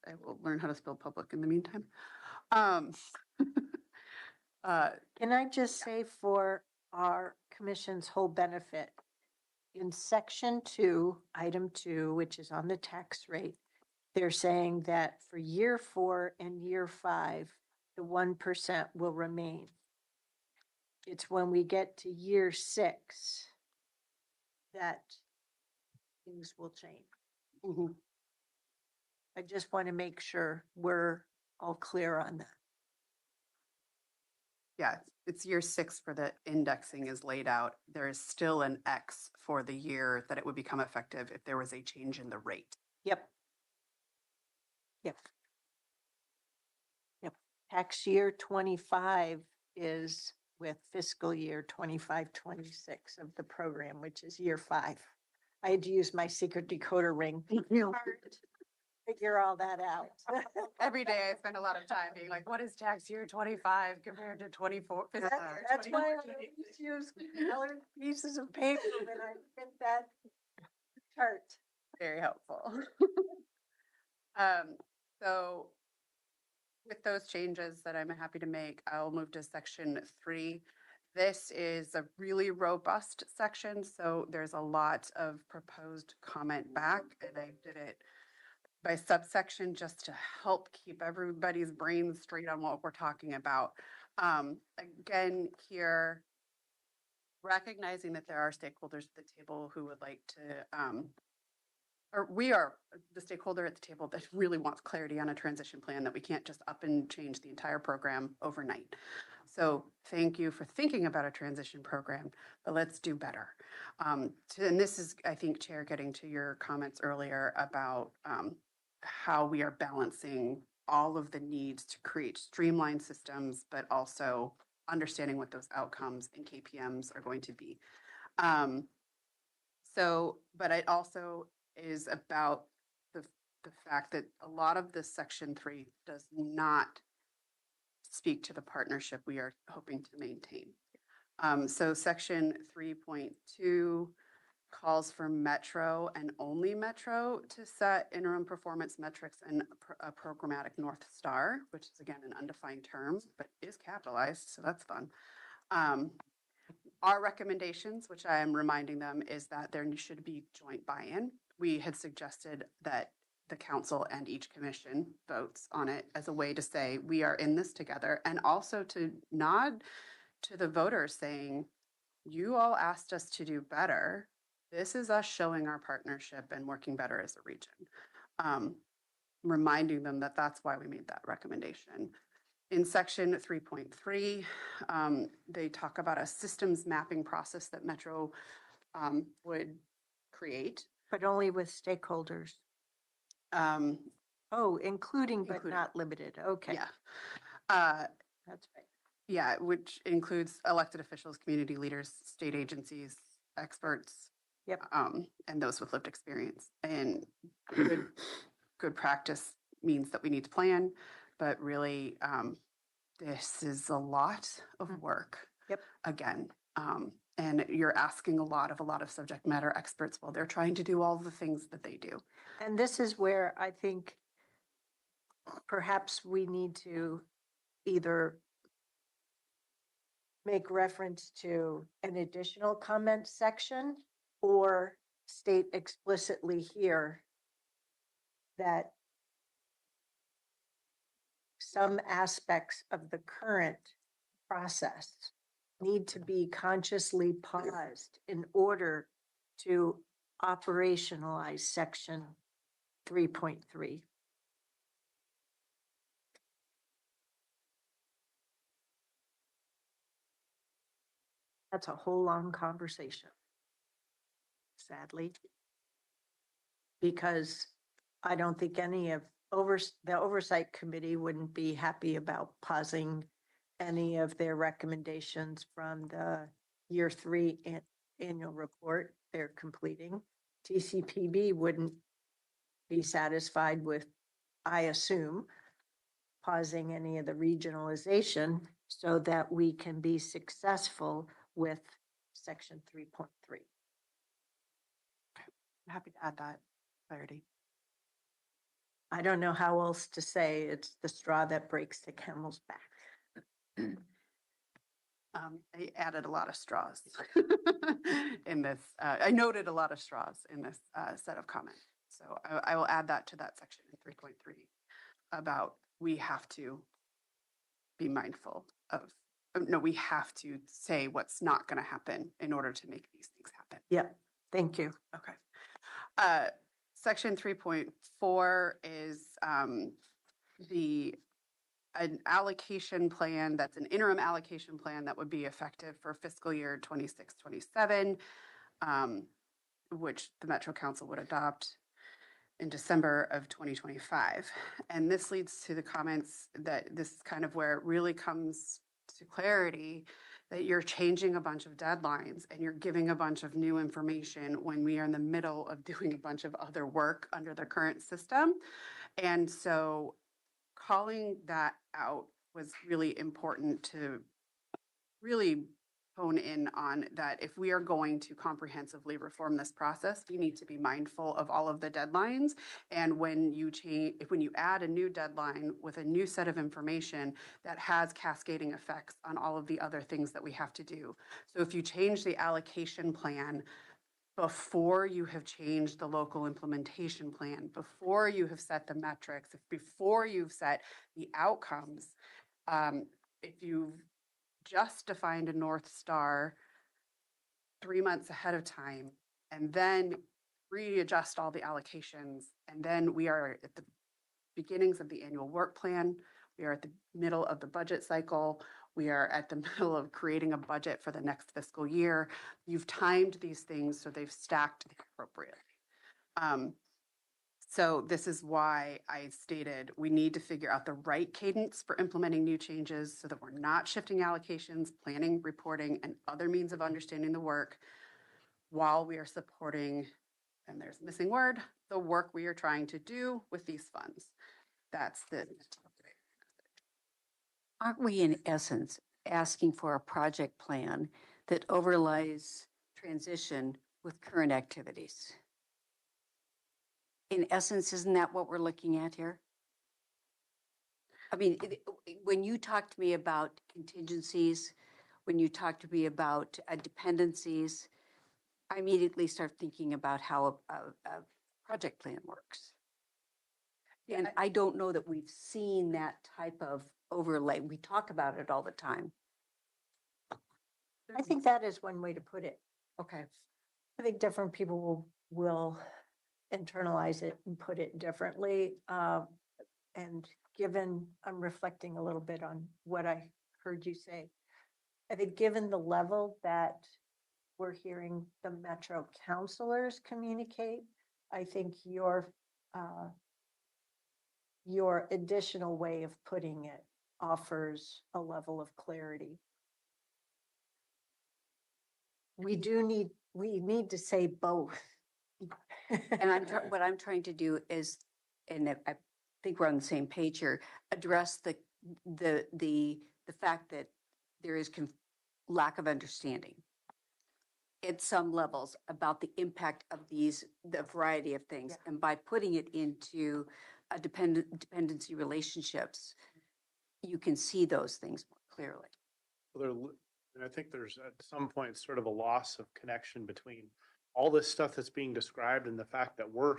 I will learn how to spell public in the meantime. Um, Can I just say for our commission's whole benefit, in section 2, item 2, which is on the tax rate, they're saying that for year 4 and year 5, the 1% will remain. It's when we get to year 6 that things will change. mhm. I just want to make sure we're all clear on that. Yeah, it's year 6 for the indexing is laid out. There is still an X for the year that it would become effective if there was a change in the rate. Yep. Yep. Yep. Tax year 25 is with fiscal year 25, 26 of the program, which is year 5. I had to use my secret decoder ring to figure all that out. Every day I spend a lot of time being like, what is tax year 25 compared to 24? That's why I always use colored pieces of paper when I print that chart. Very helpful. So with those changes that I'm happy to make, I'll move to section 3. This is a really robust section, so there's a lot of proposed comment back, and I did it by subsection just to help keep everybody's brains straight on what we're talking about. Again, here, recognizing that there are stakeholders at the table who would like to or we are the stakeholder at the table that really wants clarity on a transition plan, that we can't just up and change the entire program overnight. So thank you for thinking about a transition program, but let's do better. And this is, I think, Chair, getting to your comments earlier about how we are balancing all of the needs to create streamlined systems, but also understanding what those outcomes and KPMs are going to be. But it also is about the fact that a lot of this Section 3 does not speak to the partnership we are hoping to maintain. So Section 3.2 calls for Metro and only Metro to set interim performance metrics and a programmatic North Star, which is again an undefined term, but is capitalized, so that's fun. Our recommendations, which I am reminding them, is that there should be joint buy-in. We had suggested that the council and each commission votes on it as a way to say, we are in this together, and also to nod to the voters saying, you all asked us to do better. This is us showing our partnership and working better as a region. Reminding them that that's why we made that recommendation. In Section 3.3, they talk about a systems mapping process that Metro would create. But only with stakeholders. Oh, including but not limited. Okay. Yeah. That's right. Yeah, which includes elected officials, community leaders, state agencies, experts. Yep. And those with lived experience. And good practice means that we need to plan, but really this is a lot of work. Yep. Again, and you're asking a lot of subject matter experts while they're trying to do all the things that they do. And this is where I think perhaps we need to either make reference to an additional comment section or state explicitly here that some aspects of the current process need to be consciously paused in order to operationalize Section 3.3. That's a whole long conversation, sadly, because I don't think any of the oversight committee wouldn't be happy about pausing any of their recommendations from the year 3 annual report they're completing. TCPB wouldn't be satisfied with, I assume, pausing any of the regionalization so that we can be successful with Section 3.3. I'm happy to add that clarity. I don't know how else to say it's the straw that breaks the camel's back. I added a lot of straws in this. I noted a lot of straws in this set of comments. So I will add that to that section in 3.3 about we have to be mindful of, no, we have to say what's not going to happen in order to make these things happen. Yep. Thank you. Okay. Section 3.4 is an allocation plan that's an interim allocation plan that would be effective for fiscal year 26-27, which the Metro Council would adopt in December of 2025. And this leads to the comments that this is kind of where it really comes to clarity that you're changing a bunch of deadlines and you're giving a bunch of new information when we are in the middle of doing a bunch of other work under the current system. And so calling that out was really important to really hone in on that. If we are going to comprehensively reform this process, we need to be mindful of all of the deadlines. And when you add a new deadline with a new set of information, that has cascading effects on all of the other things that we have to do. So if you change the allocation plan before you have changed the local implementation plan, before you have set the metrics, before you've set the outcomes, if you've just defined a North Star 3 months ahead of time, and then readjust all the allocations. And then we are at the beginnings of the annual work plan. We are at the middle of the budget cycle. We are at the middle of creating a budget for the next fiscal year. You've timed these things so they've stacked appropriately. So this is why I stated we need to figure out the right cadence for implementing new changes so that we're not shifting allocations, planning, reporting, and other means of understanding the work while we are supporting, and there's a missing word, the work we are trying to do with these funds. That's the. Aren't we in essence asking for a project plan that overlays transition with current activities? In essence, isn't that what we're looking at here? I mean, when you talk to me about contingencies, when you talk to me about dependencies, I immediately start thinking about how a project plan works. And I don't know that we've seen that type of overlay. We talk about it all the time. I think that is one way to put it. Okay. I think different people will internalize it and put it differently. And given, I'm reflecting a little bit on what I heard you say. I think given the level that we're hearing the Metro counselors communicate, I think your additional way of putting it offers a level of clarity. We need to say both. And what I'm trying to do is, and I think we're on the same page here, address the fact that there is lack of understanding at some levels about the impact of the variety of things. Yeah. And by putting it into a dependency relationships, you can see those things more clearly. And I think there's at some point sort of a loss of connection between all this stuff that's being described and the fact that we're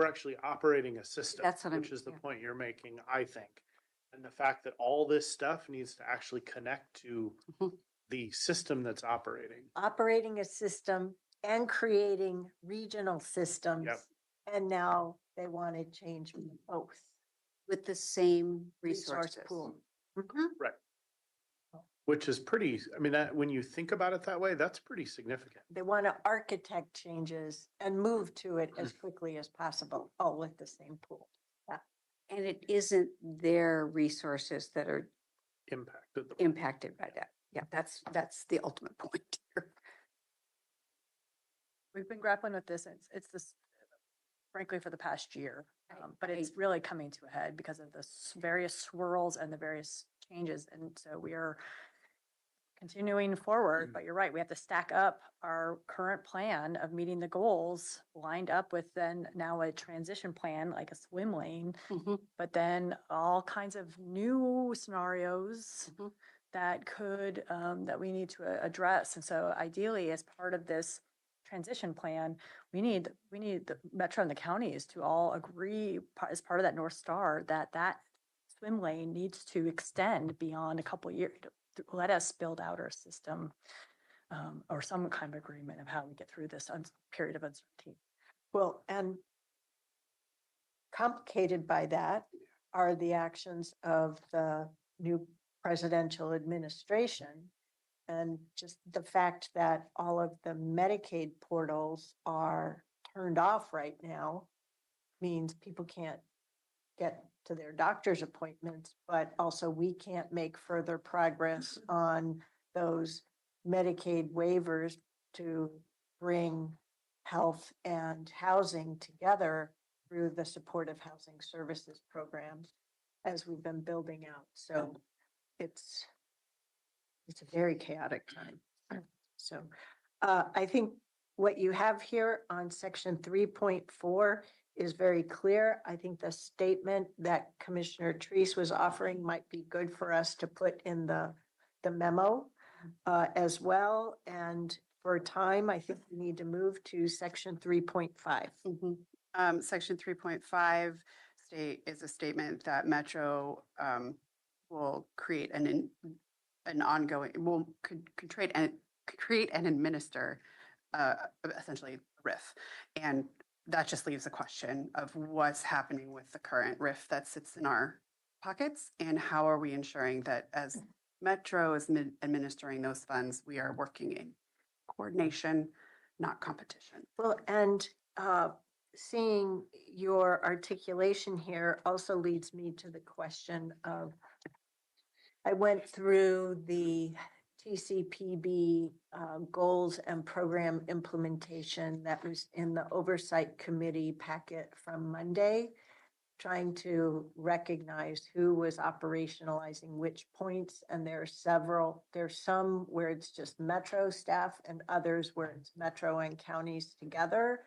actually operating a system. That's what which is the point you're making, I think. And the fact that all this stuff needs to actually connect to Mhm. the system that's operating. Operating a system and creating regional systems. Yep. And now they want to change both. With the same Resource resources. pool. Right. Which is pretty, I mean, that when you think about it that way, that's pretty significant. They want to architect changes and move to it as quickly as possible, all with the same pool. And it isn't their resources that are impacted by that. Yeah, that's the ultimate point here. We've been grappling with this, and it's this, frankly, for the past year. But it's I- really coming to a head because of the various swirls and the various changes. And so we are continuing forward, but you're right, we have to stack up our current plan of meeting the goals lined up with then now a transition plan, like a swim lane, Mhm. but then all kinds of new scenarios Mhm. that could, that we need to address. And so ideally, as part of this transition plan, we need the Metro and the counties to all agree as part of that North Star that swim lane needs to extend beyond a couple years. Let us build out our system, or some kind of agreement of how we get through this period of uncertainty. Well, and complicated by that are the actions of the new presidential administration. And just the fact that all of the Medicaid portals are turned off right now means people can't get to their doctor's appointments, but also we can't make further progress on those Medicaid waivers to bring health and housing together through the supportive housing services programs as we've been building out. So it's a very chaotic time. So I think what you have here on section 3.4 is very clear. I think the statement that Commissioner Treese was offering might be good for us to put in the memo as well. And for time, I think we need to move to section 3.5. Section 3.5 is a statement that Metro will create an ongoing, will create and administer essentially a RIF. And that just leaves a question of what's happening with the current RIF that sits in our pockets, and how are we ensuring that as Metro is administering those funds, we are working in coordination, not competition. Well, and seeing your articulation here also leads me to the question of, I went through the TCPB goals and program implementation that was in the Oversight Committee packet from Monday, trying to recognize who was operationalizing which points. And there are several, there's some where it's just Metro staff and others where it's Metro and counties together.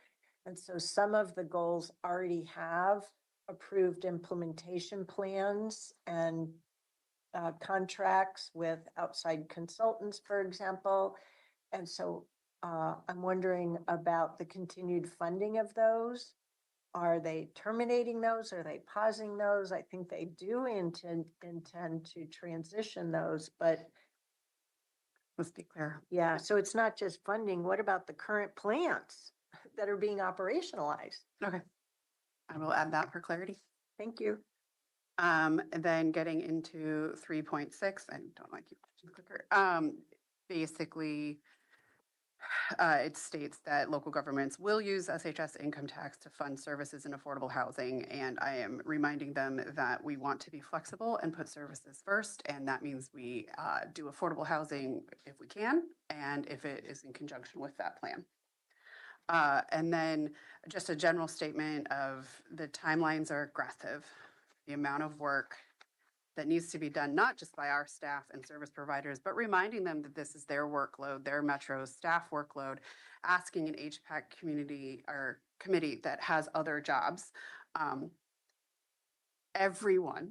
And so some of the goals already have approved implementation plans and contracts with outside consultants, for example. And so I'm wondering about the continued funding of those. Are they terminating those? Are they pausing those? I think they do intend to transition those, but Let's be clear. yeah, so it's not just funding. What about the current plans that are being operationalized? Okay. I will add that for clarity. Thank you. And then getting into 3.6, I don't like you touching the clicker. Basically, it states that local governments will use SHS income tax to fund services in affordable housing. And I am reminding them that we want to be flexible and put services first. And that means we do affordable housing if we can, and if it is in conjunction with that plan. And then just a general statement of the timelines are aggressive. The amount of work that needs to be done, not just by our staff and service providers, but reminding them that this is their workload, their Metro staff workload, asking an HPAC community or committee that has other jobs. Everyone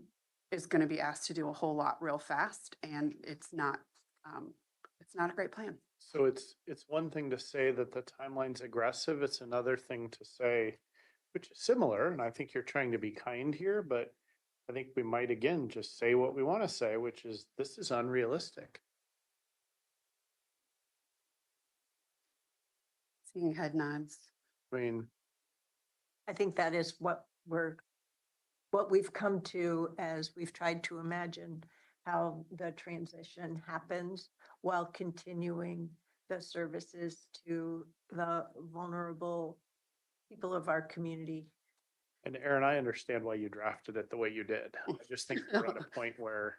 is going to be asked to do a whole lot real fast, and it's not a great plan. So it's one thing to say that the timeline's aggressive. It's another thing to say, which is similar, and I think you're trying to be kind here, but I think we might again just say what we want to say, which is this is unrealistic. Seeing head nods. I mean, I think that is what we've come to as we've tried to imagine how the transition happens while continuing the services to the vulnerable people of our community. and Aaron, I understand why you drafted it the way you did. I just think we're at a point where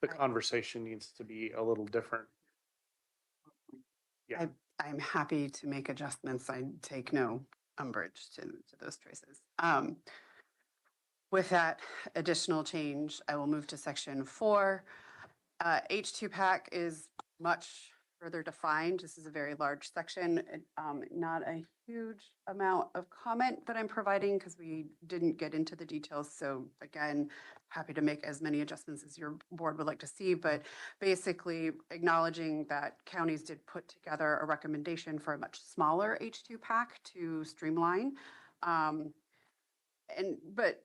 the conversation needs to be a little different. Yeah. I'm happy to make adjustments. I take no umbrage to those choices. With that additional change, I will move to section 4. H2PAC is much further defined. This is a very large section, not a huge amount of comment that I'm providing because we didn't get into the details. So again, happy to make as many adjustments as your board would like to see, but basically acknowledging that counties did put together a recommendation for a much smaller H2PAC to streamline. But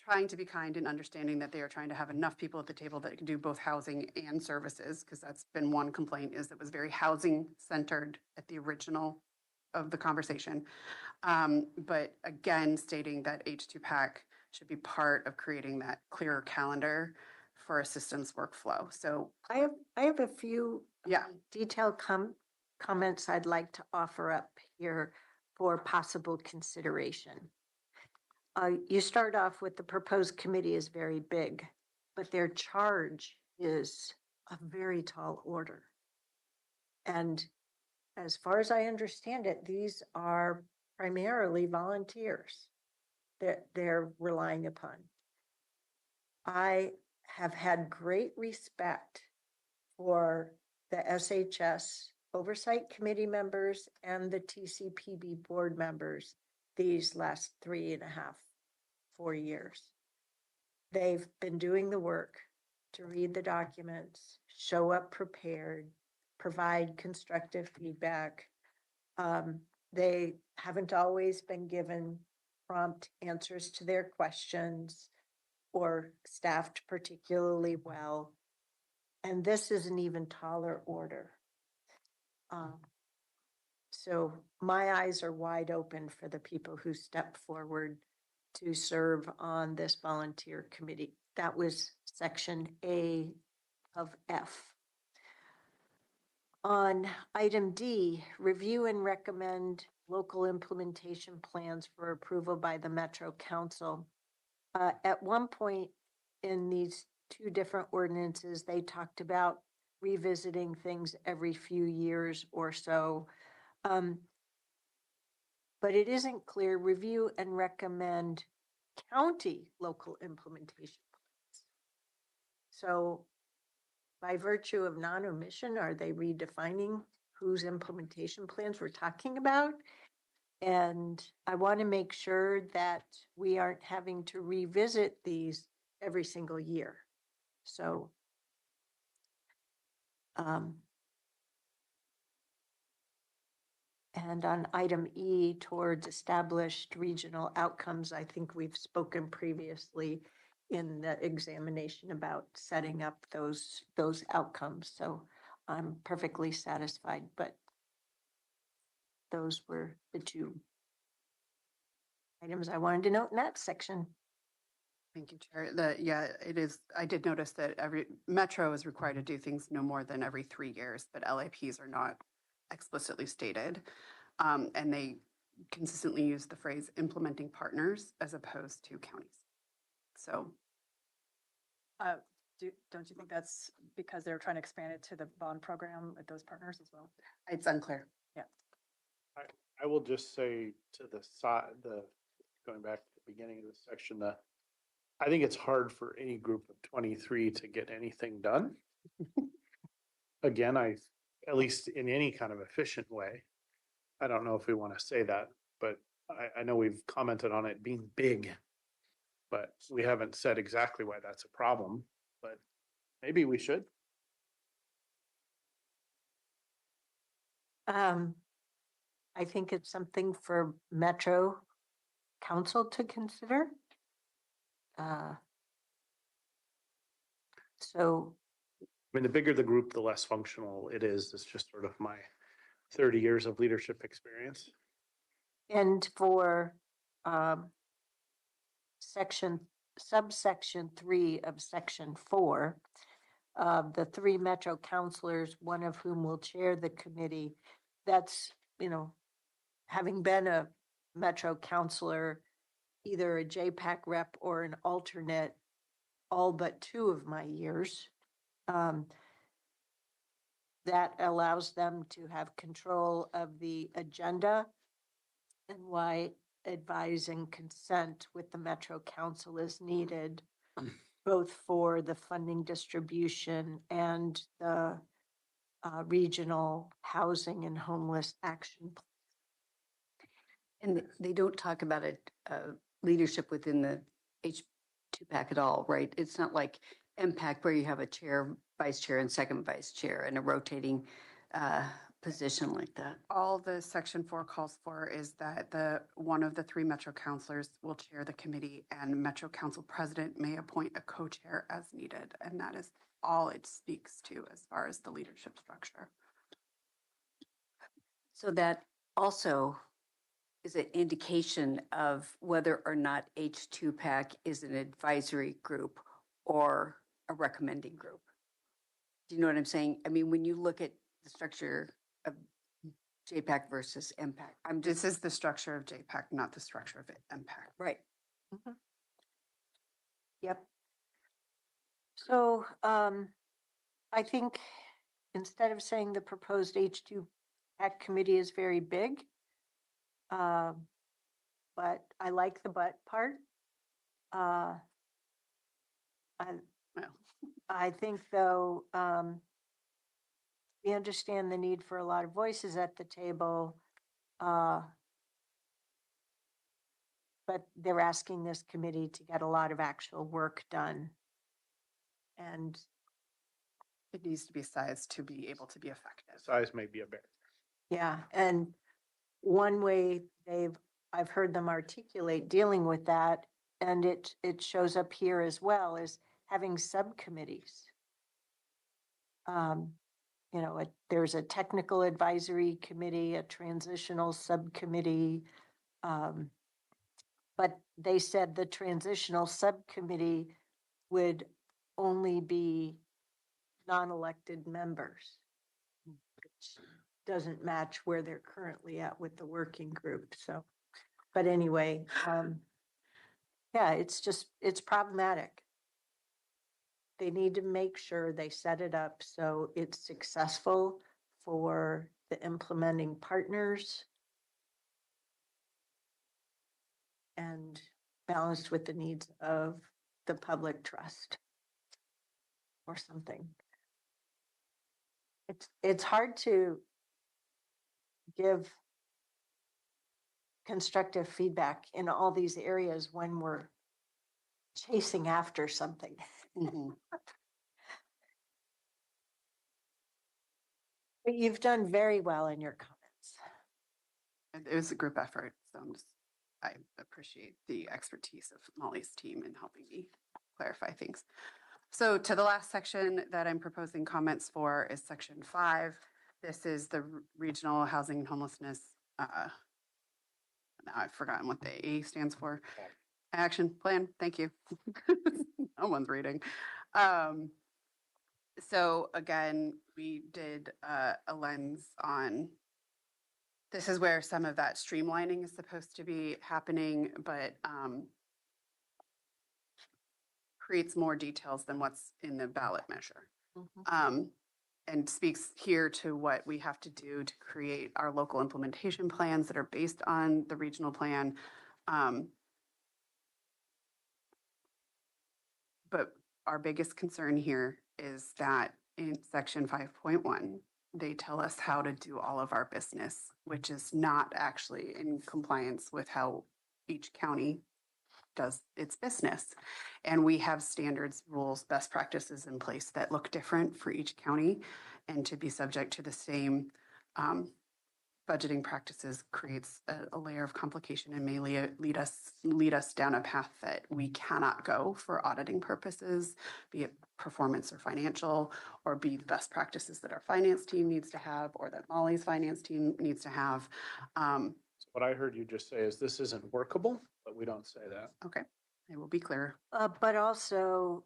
trying to be kind and understanding that they are trying to have enough people at the table that can do both housing and services, because that's been one complaint, is it was very housing centered at the original of the conversation. But again, stating that H2PAC should be part of creating that clearer calendar for assistance workflow. So I have a few Yeah. detailed comments I'd like to offer up here for possible consideration. You start off with the proposed committee is very big, but their charge is a very tall order. And as far as I understand it, these are primarily volunteers that they're relying upon. I have had great respect for the SHS Oversight Committee members and the TCPB board members these last 3.5, 4 years. They've been doing the work to read the documents, show up prepared, provide constructive feedback. They haven't always been given prompt answers to their questions or staffed particularly well. And this is an even taller order. So my eyes are wide open for the people who step forward to serve on this volunteer committee. That was section A of F. On item D, review and recommend local implementation plans for approval by the Metro Council. At one point in these two different ordinances, they talked about revisiting things every few years or so. But it isn't clear, review and recommend county local implementation plans. So by virtue of non-omission, are they redefining whose implementation plans we're talking about? And I want to make sure that we aren't having to revisit these every single year. So and on item E, towards established regional outcomes, I think we've spoken previously in the examination about setting up those outcomes. So I'm perfectly satisfied, but those were the two items I wanted to note in that section. Thank you, Chair. Yeah, it is. I did notice that every Metro is required to do things no more than every 3 years, but LAPs are not explicitly stated. And they consistently use the phrase implementing partners as opposed to counties. So Don't you think that's because they're trying to expand it to the bond program with those partners as well? it's unclear. I will just say to the side, going back to the beginning of this section, I think it's hard for any group of 23 to get anything done. Again, at least in any kind of efficient way. I don't know if we want to say that, but I know we've commented on it being big, but we haven't said exactly why that's a problem, but maybe we should. I think it's something for Metro Council to consider. So I mean, the bigger the group, the less functional it is. It's just sort of my 30 years of leadership experience. and for subsection 3 of section 4, the 3 Metro councilors, one of whom will chair the committee, that's, having been a Metro councilor, either a JPAC rep or an alternate, all but 2 of my years, that allows them to have control of the agenda and why advise and consent with the Metro Council is needed, both for the funding distribution and the regional housing and homeless action. And they don't talk about it, leadership within the H2PAC at all, right? It's not like MPAC where you have a chair, vice chair, and second vice chair and a rotating position like that. All the section 4 calls for is that one of the 3 Metro councilors will chair the committee and Metro Council president may appoint a co-chair as needed. And that is all it speaks to as far as the leadership structure. So that also is an indication of whether or not H2PAC is an advisory group or a recommending group. Do you know what I'm saying? I mean, when you look at the structure of JPAC versus MPAC, This is the structure of JPAC, not the structure of MPAC. right. Yep. So I think instead of saying the proposed H2PAC committee is very big, but I like the but part. I think though, we understand the need for a lot of voices at the table. But they're asking this committee to get a lot of actual work done. And It needs to be sized to be able to be effective. Size may be a barrier. yeah, and one way I've heard them articulate dealing with that, and it shows up here as well, is having subcommittees. you know, there's a technical advisory committee, a transitional subcommittee. But they said the transitional subcommittee would only be non-elected members, which doesn't match where they're currently at with the working group. So, but anyway, yeah, it's problematic. They need to make sure they set it up so it's successful for the implementing partners and balanced with the needs of the public trust or something. It's hard to give constructive feedback in all these areas when we're chasing after something. Mhm. But you've done very well in your comments. It was a group effort, so I appreciate the expertise of Molly's team in helping me clarify things. So to the last section that I'm proposing comments for is section 5. This is the regional housing and homelessness. Now I've forgotten what the A stands for. Action plan. Thank you. No one's reading. So again, we did a lens on, this is where some of that streamlining is supposed to be happening, but creates more details than what's in the ballot measure. And speaks here to what we have to do to create our local implementation plans that are based on the regional plan. But our biggest concern here is that in section 5.1, they tell us how to do all of our business, which is not actually in compliance with how each county does its business. And we have standards, rules, best practices in place that look different for each county, and to be subject to the same budgeting practices creates a layer of complication and may lead us down a path that we cannot go for auditing purposes, be it performance or financial, or be the best practices that our finance team needs to have, or that Molly's finance team needs to have. What I heard you just say is this isn't workable, but we don't say that. Okay, I will be clear. But also,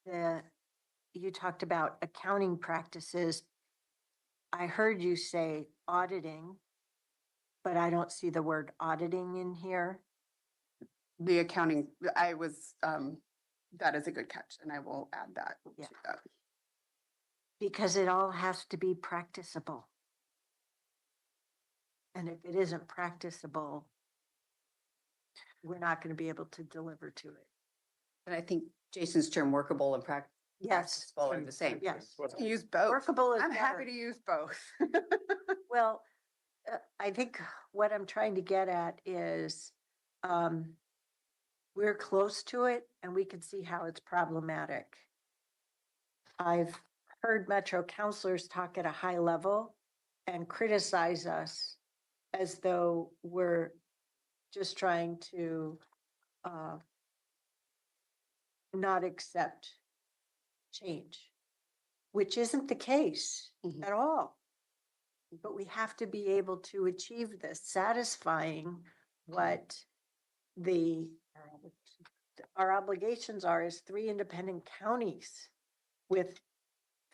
you talked about accounting practices. I heard you say auditing, but I don't see the word auditing in here. The accounting, that is a good catch, and I will add that Yeah. to that. Because it all has to be practicable. And if it isn't practicable, we're not going to be able to deliver to it. But I think Jason's term workable and Yes. practicable are the same. Yes. You can use both. Workable is I'm happy better. to use both. Well, I think what I'm trying to get at is we're close to it and we can see how it's problematic. I've heard Metro counselors talk at a high level and criticize us as though we're just trying to not accept change, which isn't the case Mhm. at all. But we have to be able to achieve this, satisfying what our obligations are as 3 independent counties with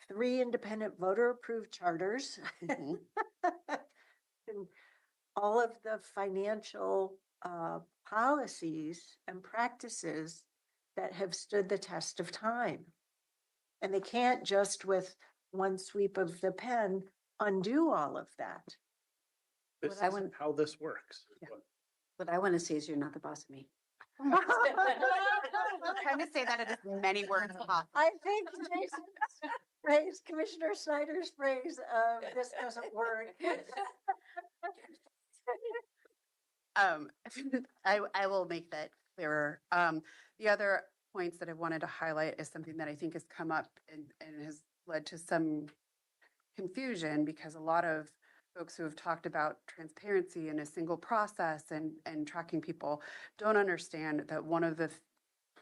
3 independent voter approved charters. Mhm. And all of the financial policies and practices that have stood the test of time. And they can't just with one sweep of the pen undo all of that. This What I isn't want- how this works. Yeah. What I want to see is you're not the boss of me. I'm trying to say that in as many words as possible. I think Jason's phrase, Commissioner Snyder's phrase of this doesn't work. I will make that clearer. The other points that I wanted to highlight is something that I think has come up and has led to some confusion, because a lot of folks who have talked about transparency and a single process and tracking people don't understand that one of the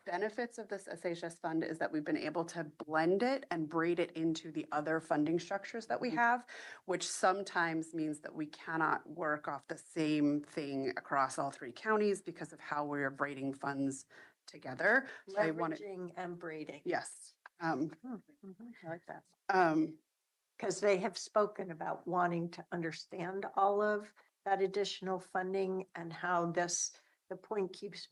benefits of this SHS fund is that we've been able to blend it and braid it into the other funding structures that we have, which sometimes means that we cannot work off the same thing across all three counties because of how we're braiding funds together. So I wanted, Leveraging and braiding. yes. I like that. Um, Because they have spoken about wanting to understand all of that additional funding and how this, the point keeps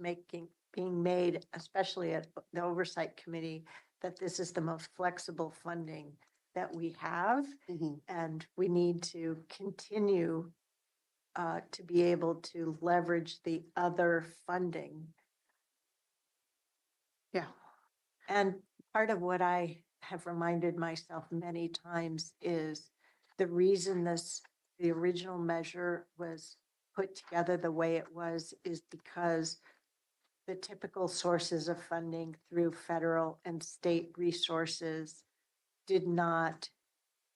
being made, especially at the Oversight Committee, that this is the most flexible funding that we have. mhm. And we need to continue to be able to leverage the other funding. Yeah. And part of what I have reminded myself many times is the reason the original measure was put together the way it was is because the typical sources of funding through federal and state resources did not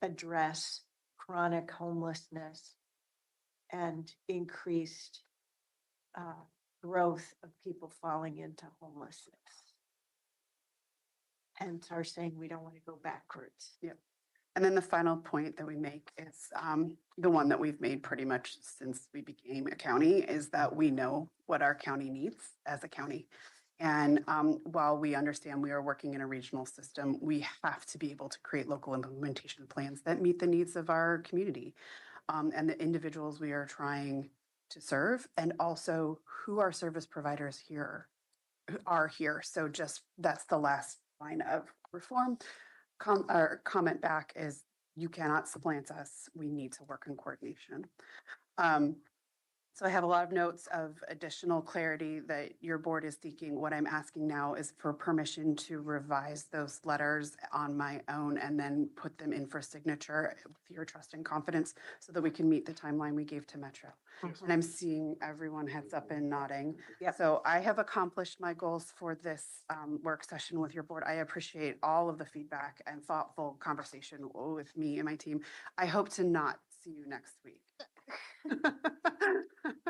address chronic homelessness and increased growth of people falling into homelessness. Hence our saying we don't want to go backwards. Yep. And then the final point that we make is the one that we've made pretty much since we became a county is that we know what our county needs as a county. And while we understand we are working in a regional system, we have to be able to create local implementation plans that meet the needs of our community and the individuals we are trying to serve, and also who our service providers here are here. So just that's the last line of reform. Comment back is you cannot supplant us. We need to work in coordination. So I have a lot of notes of additional clarity that your board is seeking. What I'm asking now is for permission to revise those letters on my own and then put them in for signature with your trust and confidence so that we can meet the timeline we gave to Metro. And I'm seeing everyone heads up and nodding. Yep. So I have accomplished my goals for this work session with your board. I appreciate all of the feedback and thoughtful conversation with me and my team. I hope to not see you next week.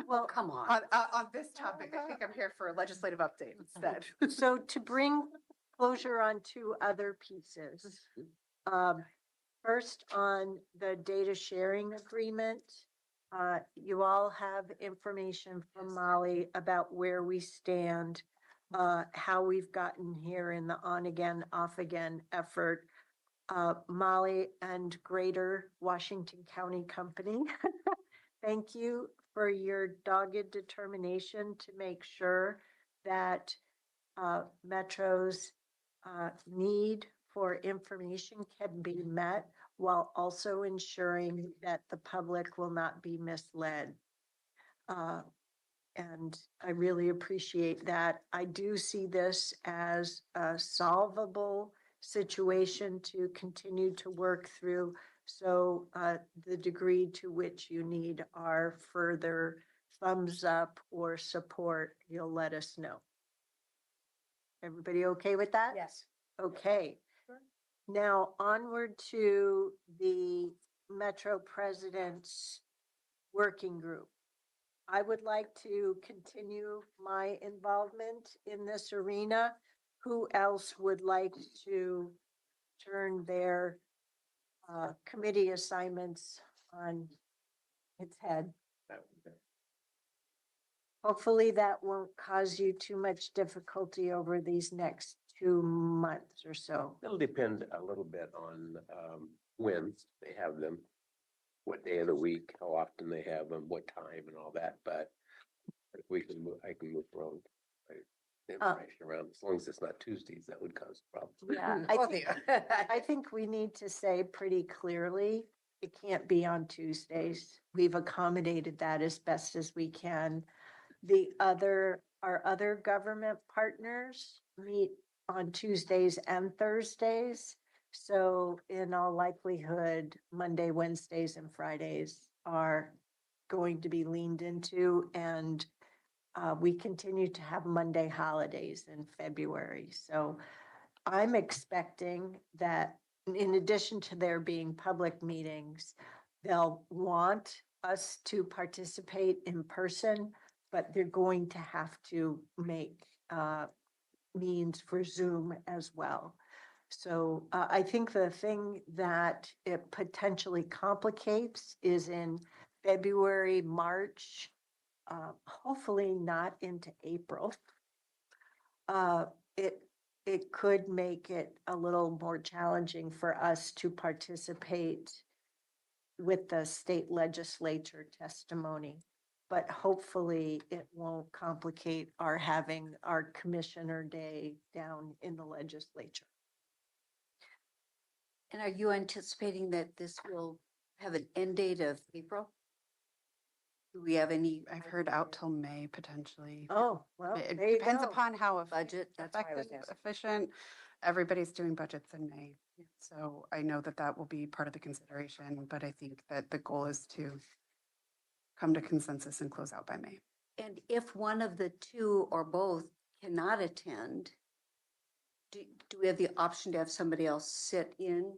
Well, Come on. On this topic, I think I'm here for a legislative update instead. so to bring closure on two other pieces. First, on the data sharing agreement, you all have information from Molly about where we stand, how we've gotten here in the on again, off again effort. Molly and Greater Washington County Company, thank you for your dogged determination to make sure that Metro's need for information can be met while also ensuring that the public will not be misled. And I really appreciate that. I do see this as a solvable situation to continue to work through. So the degree to which you need our further thumbs up or support, you'll let us know. Everybody okay with that? Yes. Okay. Now onward to the Metro President's Working Group. I would like to continue my involvement in this arena. Who else would like to turn their committee assignments on its head? Hopefully that won't cause you too much difficulty over these next 2 months or so. It'll depend a little bit on when they have them, what day of the week, how often they have them, what time and all that, but if we can move, I can move around. The information around, as long as it's not Tuesdays, that would cause problems. Yeah, I think we need to say pretty clearly, it can't be on Tuesdays. We've accommodated that as best as we can. Our other government partners meet on Tuesdays and Thursdays. So in all likelihood, Monday, Wednesdays, and Fridays are going to be leaned into, and we continue to have Monday holidays in February. So I'm expecting that in addition to there being public meetings, they'll want us to participate in person, but they're going to have to make means for Zoom as well. So I think the thing that it potentially complicates is in February, March, hopefully not into April. Uh, it, it could make it a little more challenging for us to participate with the state legislature testimony. But hopefully it won't complicate our having our commissioner day down in the legislature. And are you anticipating that this will have an end date of April? Do we have any? I've heard out till May potentially. Oh, well, It there you depends go. upon how Budget, that's why I was effective, asking. efficient. Everybody's doing budgets in May. So I know that that will be part of the consideration, but I think that the goal is to come to consensus and close out by May. And if one of the two or both cannot attend, do we have the option to have somebody else sit in?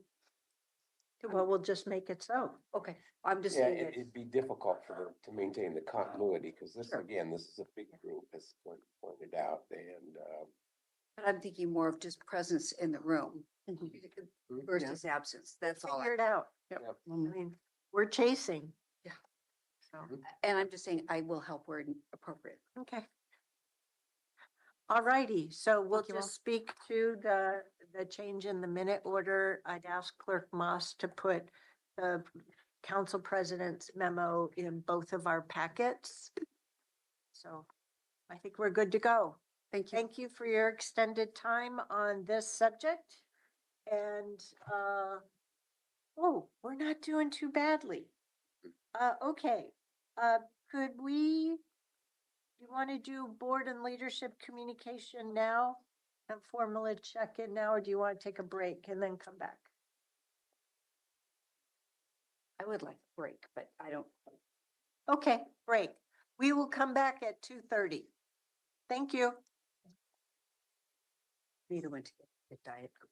Well, we'll just make it so. Okay, I'm just Yeah, saying that. it'd be difficult for them to maintain the continuity, because this, Sure. again, this is a big group, as pointed out, and, But I'm thinking more of just presence in the room versus absence. That's all. Figure it out. Yep. Yep. I mean, we're chasing. So, and I'm just saying I will help where appropriate. Okay. All righty, so we'll Thank you all. just speak to the change in the minute order. I'd ask Clerk Moss to put the council president's memo in both of our packets. So I think we're good to go. Thank you. Thank you for your extended time on this subject. And, oh, we're not doing too badly. Okay, could we, you want to do board and leadership communication now and formally check in now, or do you want to take a break and then come back? I would like a break, but I don't. Okay, break. We will come back at 2:30. Thank you. Neither went to get Diet Coke.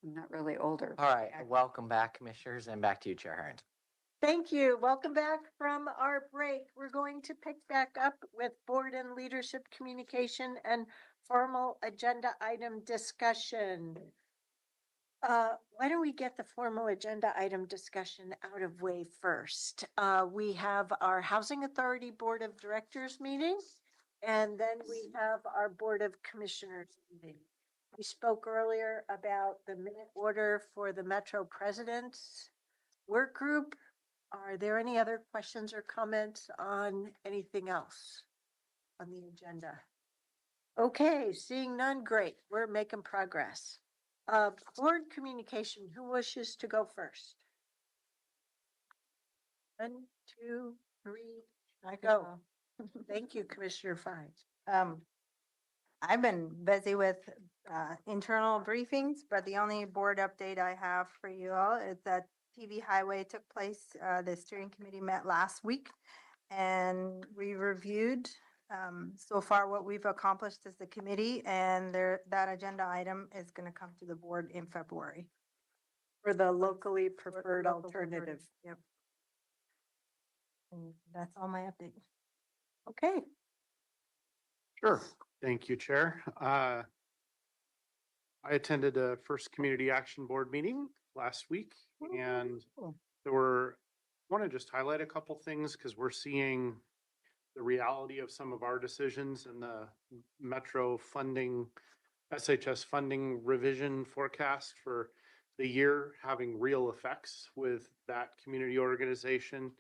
I'm not really older. All right, welcome back, commissioners, and back to you, Chair Harrington. Thank you. Welcome back from our break. We're going to pick back up with board and leadership communication and formal agenda item discussion. Why don't we get the formal agenda item discussion out of way first? We have our Housing Authority Board of Directors meeting, and then we have our Board of Commissioners meeting. We spoke earlier about the minute order for the Metro President's work group. Are there any other questions or comments on anything else on the agenda? Okay, seeing none, great. We're making progress. Board communication, who wishes to go first? 1, 2, 3, I could go. go. Thank you, Commissioner Fines. I've been busy with internal briefings, but the only board update I have for you all is that TV Highway took place. The steering committee met last week and we reviewed so far what we've accomplished as the committee, and that agenda item is going to come to the board in February. For the locally preferred Local preferred, alternative. Yep. And that's all my update. Okay, Sure. Thank you, Chair. I attended a first community action board meeting last week, and there were, want to just highlight a couple things because we're seeing the reality of some of our decisions and the Metro funding, SHS funding revision forecast for the year having real effects with that community organization.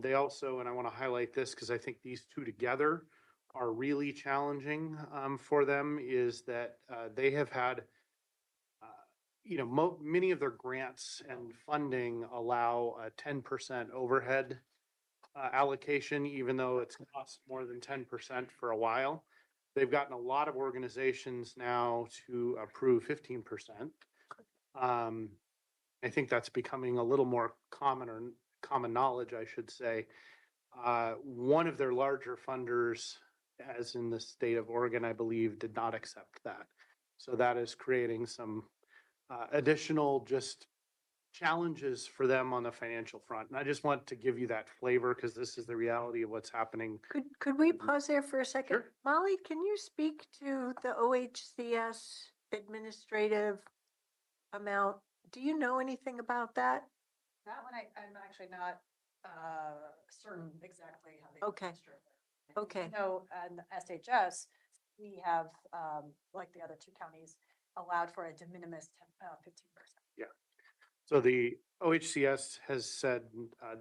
They also, and I want to highlight this because I think these two together are really challenging for them, is that they have had, many of their grants and funding allow a 10% overhead allocation, even though it's cost more than 10% for a while. They've gotten a lot of organizations now to approve 15%. I think that's becoming a little more common knowledge, I should say. One of their larger funders, as in the state of Oregon, I believe, did not accept that. So that is creating some additional just challenges for them on the financial front. And I just want to give you that flavor because this is the reality of what's happening. could we pause there for a second? Sure. Molly, can you speak to the OHCS administrative amount? Do you know anything about that? That one, I'm actually not certain exactly how they. Okay. administer it. Okay. No, and SHS, we have, like the other two counties, allowed for a de minimis 15%. So the OHCS has said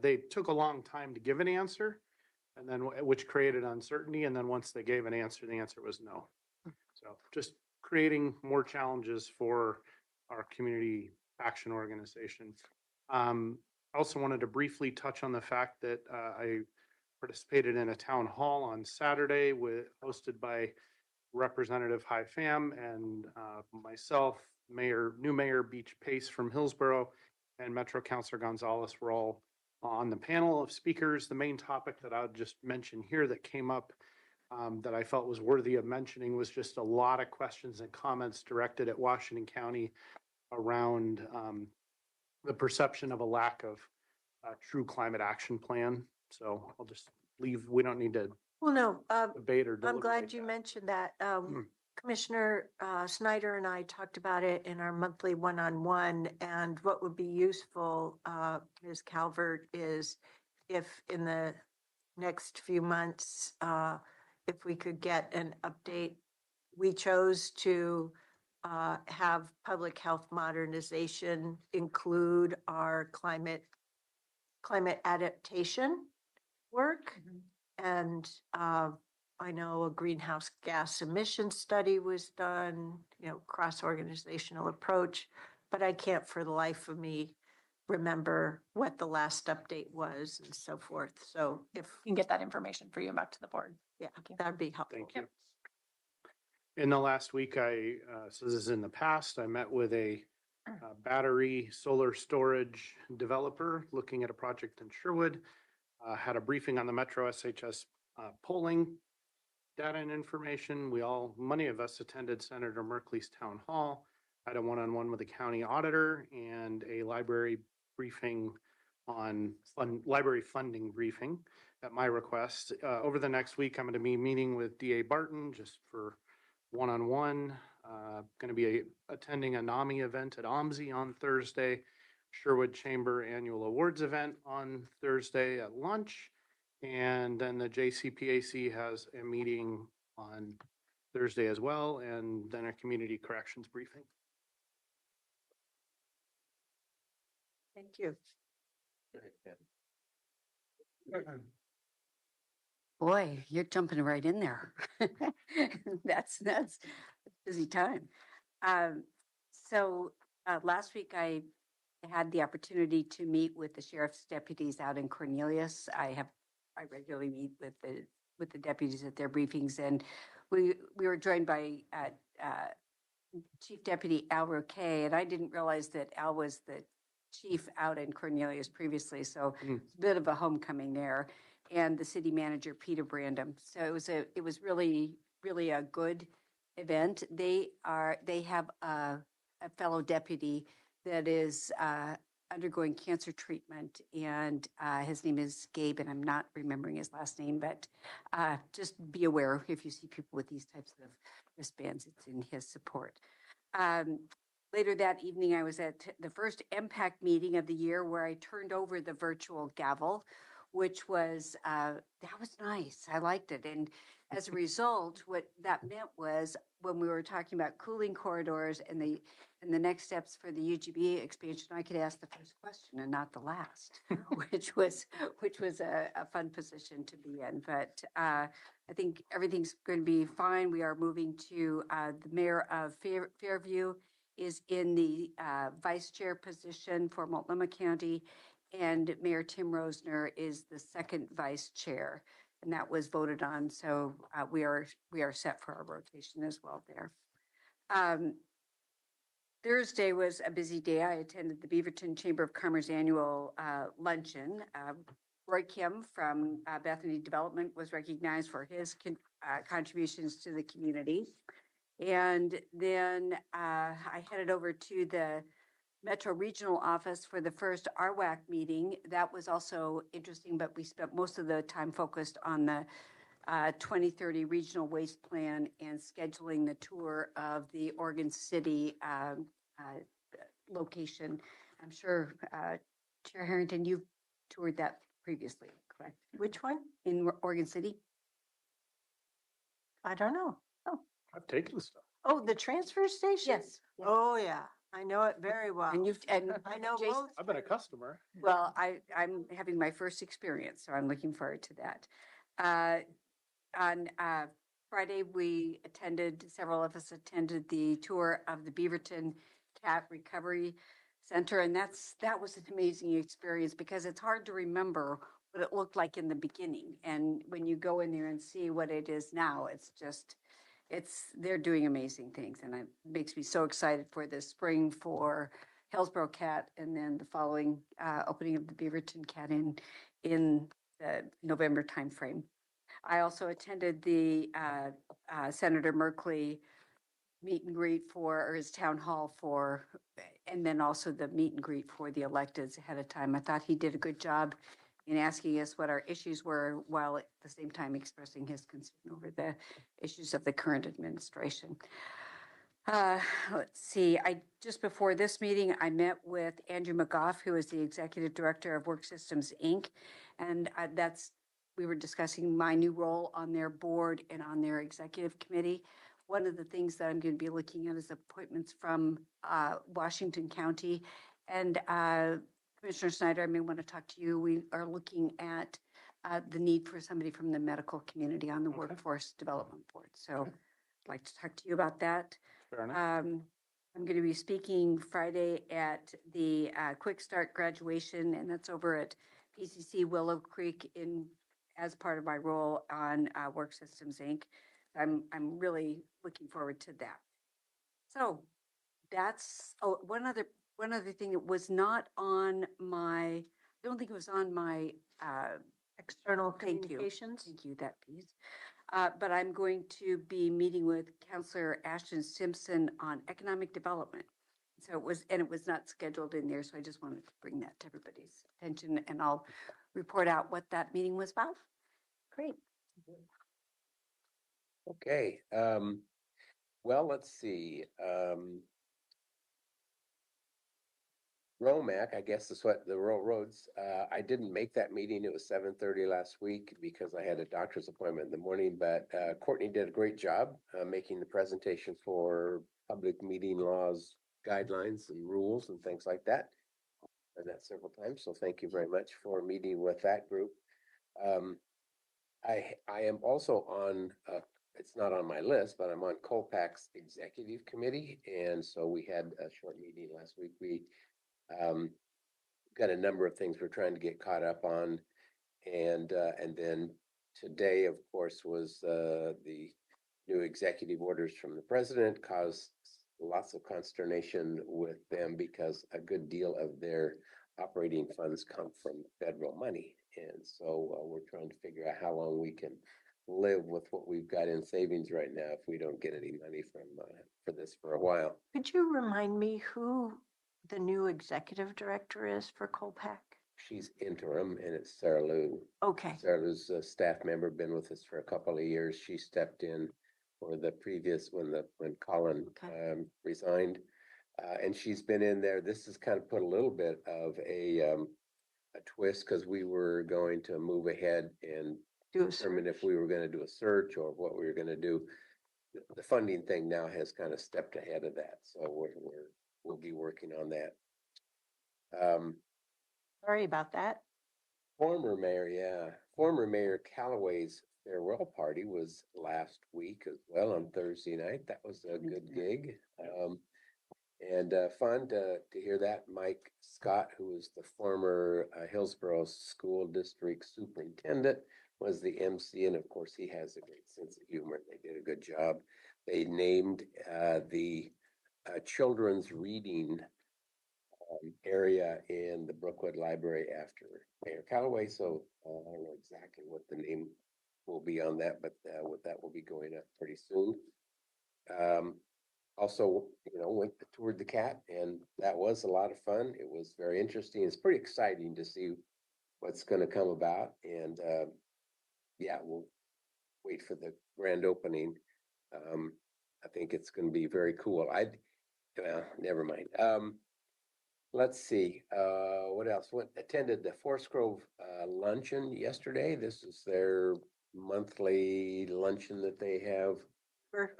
they took a long time to give an answer, and then which created uncertainty. And then once they gave an answer, the answer was no. So just creating more challenges for our community action organization. I also wanted to briefly touch on the fact that I participated in a town hall on Saturday hosted by Representative High Pham and myself, new Mayor Beach Pace from Hillsborough, and Metro Councilor Gonzalez were all on the panel of speakers. The main topic that I would just mention here that came up that I felt was worthy of mentioning was just a lot of questions and comments directed at Washington County around the perception of a lack of a true climate action plan. So I'll just leave, we don't need to Well, no, debate or I'm deliberate glad you that. mentioned that. Commissioner Snyder and I talked about it in our monthly one-on-one, and what would be useful, Ms. Calvert, is if in the next few months, if we could get an update. We chose to have public health modernization include our climate adaptation work. And I know a greenhouse gas emission study was done, cross-organizational approach, but I can't for the life of me remember what the last update was and so forth. So if, You can get that information for you back to the board. yeah, that'd be helpful. Thank you. In the last week, so this is in the past, I met with a battery solar storage developer looking at a project in Sherwood. Had a briefing on the Metro SHS polling data and information. Many of us attended Senator Merkley's town hall. had a one-on-one with the county auditor and a library briefing on library funding briefing at my request. Over the next week, I'm going to be meeting with DA Barton just for one-on-one. Going to be attending a NAMI event at OMSI on Thursday, Sherwood Chamber Annual Awards event on Thursday at lunch. And then the JCPAC has a meeting on Thursday as well, and then a community corrections briefing. Thank you. Boy, you're jumping right in there. That's a busy time. So last week I had the opportunity to meet with the sheriff's deputies out in Cornelius. I regularly meet with the deputies at their briefings, and we were joined by Chief Deputy Al Roque, and I didn't realize that Al was the chief out in Cornelius previously, so it's a bit of a homecoming there. And the city manager, Peter Brandom. So it was really a good event. They have a fellow deputy that is undergoing cancer treatment, and his name is Gabe, and I'm not remembering his last name, but just be aware if you see people with these types of wristbands, it's in his support. Later that evening, I was at the first MPAC meeting of the year where I turned over the virtual gavel, which was, that was nice. I liked it. And as a result, what that meant was when we were talking about cooling corridors and the next steps for the UGB expansion, I could ask the first question and not the last, which was a fun position to be in. But I think everything's going to be fine. We are moving to the mayor of Fairview is in the vice chair position for Multnomah County, and Mayor Tim Rosner is the second vice chair, and that was voted on. So we are set for our rotation as well there. Thursday was a busy day. I attended the Beaverton Chamber of Commerce annual luncheon. Roy Kim from Bethany Development was recognized for his contributions to the community. And then I headed over to the Metro Regional Office for the first CWAC meeting. That was also interesting, but we spent most of the time focused on the 2030 Regional Waste Plan and scheduling the tour of the Oregon City location. I'm sure, Chair Harrington, you've toured that previously, correct? Which one? In Oregon City? I don't know. I've taken stuff. Oh, the transfer station? Yes. Oh, yeah. I know it very well. And I know Jason- both. I've been a customer. Well, I'm having my first experience, so I'm looking forward to that. On Friday, several of us attended the tour of the Beaverton Cat Recovery Center, and that was an amazing experience because it's hard to remember what it looked like in the beginning. And when you go in there and see what it is now, they're doing amazing things, and it makes me so excited for this spring for Hillsborough Cat, and then the following opening of the Beaverton Cat in the November timeframe. I also attended the Senator Merkley meet and greet or his town hall and then also the meet and greet for the electeds ahead of time. I thought he did a good job in asking us what our issues were while at the same time expressing his concern over the issues of the current administration. Let's see, just before this meeting, I met with Andrew McGough, who is the Executive Director of Work Systems, Inc. And we were discussing my new role on their board and on their executive committee. One of the things that I'm going to be looking at is appointments from Washington County. And Commissioner Snyder, I may want to talk to you. We are looking at the need for somebody from the medical community on the Workforce Development Board. So I'd like to talk to you about that. Fair enough. I'm going to be speaking Friday at the Quick Start graduation, and that's over at PCC Willow Creek as part of my role on Work Systems, Inc. I'm really looking forward to that. So that's one other thing that was not on I don't think it was on my External thank you. communications. Thank you, that piece. but I'm going to be meeting with Counselor Ashton Simpson on economic development. So it was not scheduled in there, so I just wanted to bring that to everybody's attention, and I'll report out what that meeting was about. Great. Okay, well, let's see, ROMAC, I guess is what the rural roads, I didn't make that meeting. It was 7:30 last week because I had a doctor's appointment in the morning, but Courtney did a great job making the presentation for public meeting laws, guidelines and rules and things like that. And that several times, so thank you very much for meeting with that group. I am also on, it's not on my list, but I'm on Colpac's executive committee, and so we had a short meeting last week. We got a number of things we're trying to get caught up on. And then today, of course, was the new executive orders from the president caused lots of consternation with them because a good deal of their operating funds come from federal money. And so we're trying to figure out how long we can live with what we've got in savings right now if we don't get any money from for this for a while. Could you remind me who the new executive director is for Colpac? She's interim, and it's Sarah Lou. Okay, Sarah Lou's a staff member, been with us for a couple of years. She stepped in for the previous, when Colin Okay. resigned. And she's been in there. This has kind of put a little bit of a twist because we were going to move ahead and do a determine if search. we were going to do a search or what we were going to do. The funding thing now has kind of stepped ahead of that, so we'll be working on that. Sorry about that. Former Mayor Callaway's farewell party was last week as well on Thursday night. That was a good gig. And fun to hear that. Mike Scott, who was the former Hillsborough School District Superintendent, was the MC, and of course he has a great sense of humor. They did a good job. They named the children's reading area in the Brookwood Library after Mayor Callaway. So I don't know exactly what the name will be on that, but that will be going up pretty soon. Also, went toured the CAT, and that was a lot of fun. It was very interesting. It's pretty exciting to see what's going to come about. And yeah, we'll wait for the grand opening. I think it's going to be very cool. Never mind. Let's see, what else? Attended the Forest Grove luncheon yesterday. This is their monthly luncheon that they have. Sure.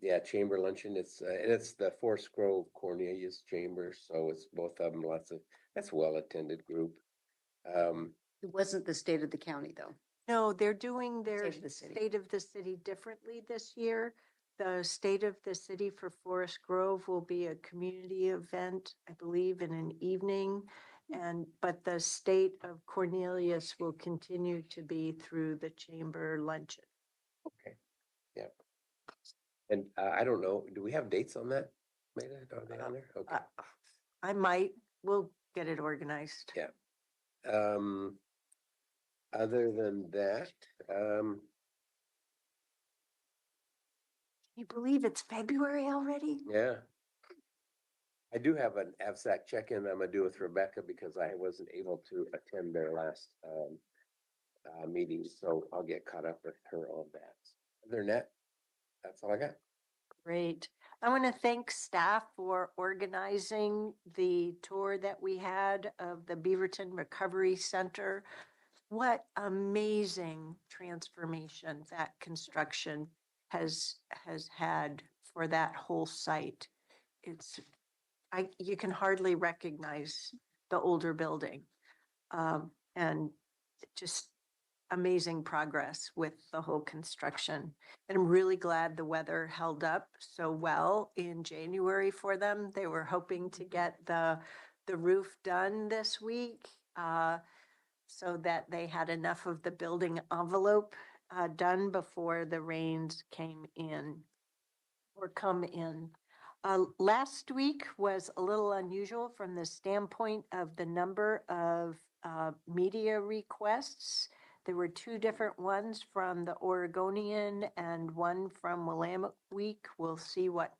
Yeah, chamber luncheon. It's the Forest Grove Cornelius Chamber, so it's both of them. That's well-attended group. It wasn't the state of the county, though. No, they're doing their State of the city. state of the city differently this year. The state of the city for Forest Grove will be a community event, I believe, in an evening. But the state of Cornelius will continue to be through the chamber luncheon. Okay, yeah. And I don't know, do we have dates on that? Maybe are they on there? Okay. We'll get it organized. Yeah. Other than that, Can you believe it's February already? yeah. I do have an AVSAC check-in I'm gonna do with Rebecca because I wasn't able to attend their last meeting, so I'll get caught up with her on that. Other than that, that's all I got. Great. I want to thank staff for organizing the tour that we had of the Beaverton Recovery Center. What amazing transformation that construction has had for that whole site. You can hardly recognize the older building. And just amazing progress with the whole construction. And I'm really glad the weather held up so well in January for them. They were hoping to get the roof done this week so that they had enough of the building envelope done before the rains came in or come in. Last week was a little unusual from the standpoint of the number of media requests There were two different ones from the Oregonian and one from Willamette Week. We'll see what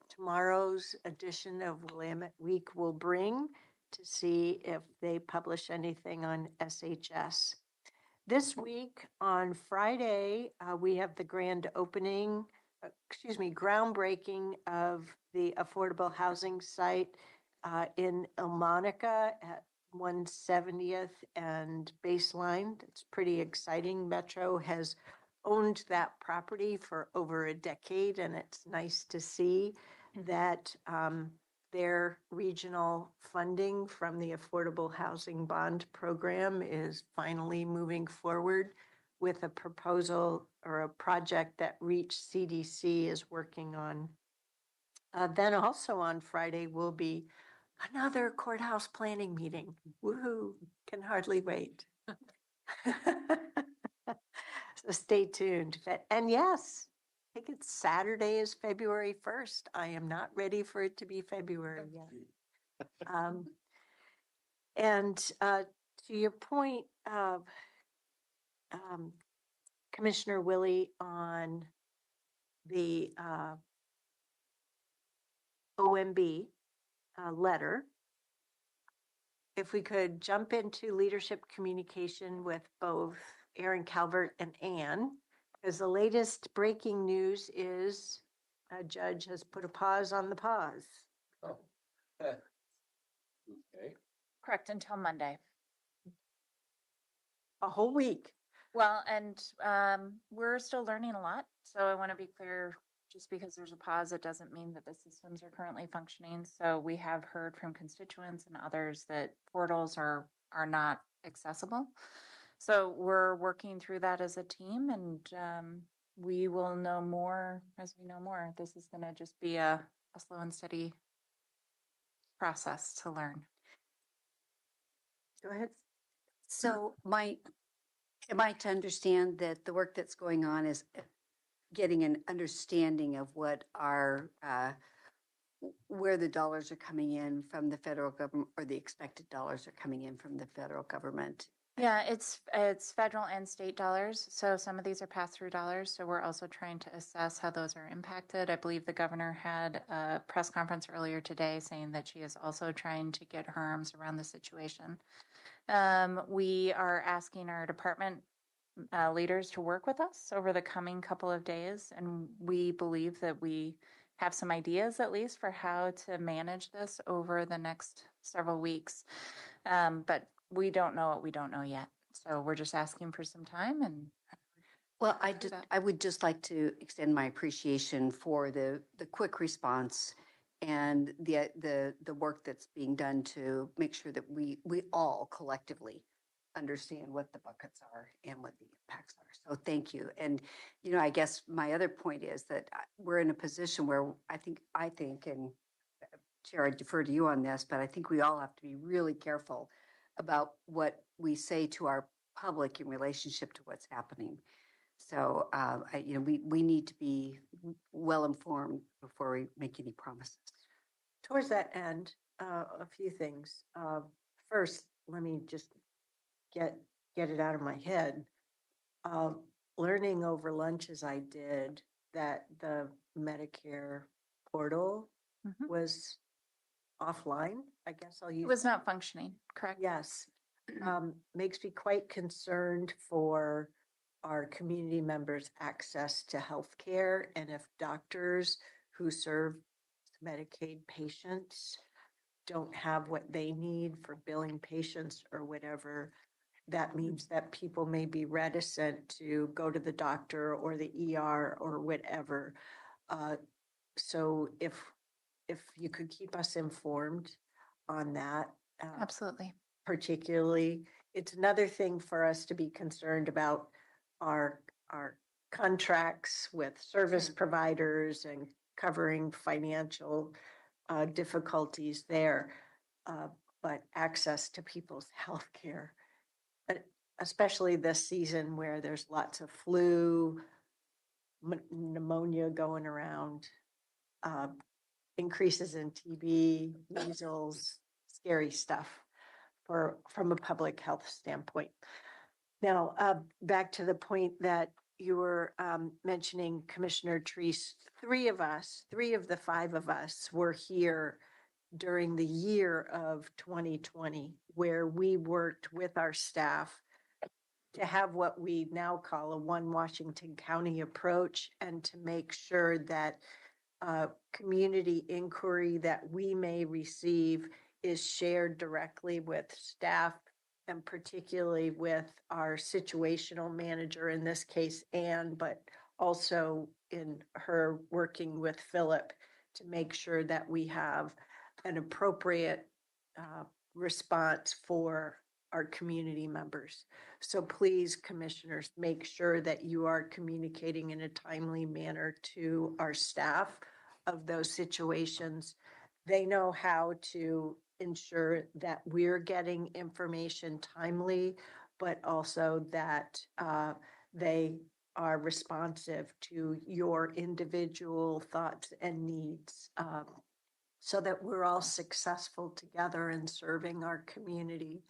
tomorrow's edition of Willamette Week will bring to see if they publish anything on SHS. This week, on Friday, we have the grand opening, groundbreaking of the affordable housing site in Ilmonica at 170th and Baseline. It's pretty exciting. Metro has owned that property for over a decade, and it's nice to see that their regional funding from the Affordable Housing Bond Program is finally moving forward with a proposal or a project that Reach CDC is working on. Then also on Friday will be another courthouse planning meeting. Woohoo, can hardly wait. So stay tuned. And yes, I think it's Saturday is February 1st. I am not ready for it to be February yet. And to your point of Commissioner Willie on the OMB letter, if we could jump into leadership communication with both Aaron Calvert and Ann, because the latest breaking news is a judge has put a pause on the pause. Oh. Okay. Correct, until Monday. A whole week. Well, and we're still learning a lot. So I want to be clear, just because there's a pause, it doesn't mean that the systems are currently functioning. So we have heard from constituents and others that portals are not accessible. So we're working through that as a team, and we will know more as we know more. This is going to just be a slow and steady process to learn. Go ahead. So am I to understand that the work that's going on is getting an understanding of what our, where the dollars are coming in from the federal government, or the expected dollars are coming in from the federal government? Yeah, it's federal and state dollars. So some of these are pass-through dollars. So we're also trying to assess how those are impacted. I believe the governor had a press conference earlier today saying that she is also trying to get her arms around the situation. We are asking our department leaders to work with us over the coming couple of days, and we believe that we have some ideas at least for how to manage this over the next several weeks. But we don't know what we don't know yet. So we're just asking for some time. And Well, I would just like to extend my appreciation for the quick response and the work that's being done to make sure that we all collectively understand what the buckets are and what the impacts are. So thank you. And, you know, I guess my other point is that we're in a position where I think, and Chair, I defer to you on this, but I think we all have to be really careful about what we say to our public in relationship to what's happening. So, we need to be well informed before we make any promises. Towards that end, a few things. First, let me just get it out of my head. Learning over lunch as I did that the Medicare portal was offline, I guess I'll use. it was not functioning, correct? Yes. Makes me quite concerned for our community members' access to healthcare, and if doctors who serve Medicaid patients don't have what they need for billing patients or whatever, that means that people may be reticent to go to the doctor or the ER or whatever. So if you could keep us informed on that. Absolutely. Particularly, it's another thing for us to be concerned about our contracts with service providers and covering financial difficulties there, but access to people's health care, especially this season where there's lots of flu, pneumonia going around, increases in TB, measles, scary stuff from a public health standpoint. Now, back to the point that you were mentioning, Commissioner Treese, three of the five of us were here during the year of 2020, where we worked with our staff to have what we now call a one Washington County approach, and to make sure that community inquiry that we may receive is shared directly with staff, and particularly with our situational manager, in this case, Anne, but also in her working with Philip to make sure that we have an appropriate response for our community members. So please, commissioners, make sure that you are communicating in a timely manner to our staff of those situations. They know how to ensure that we're getting information timely, but also that they are responsive to your individual thoughts and needs, so that we're all successful together in serving our community.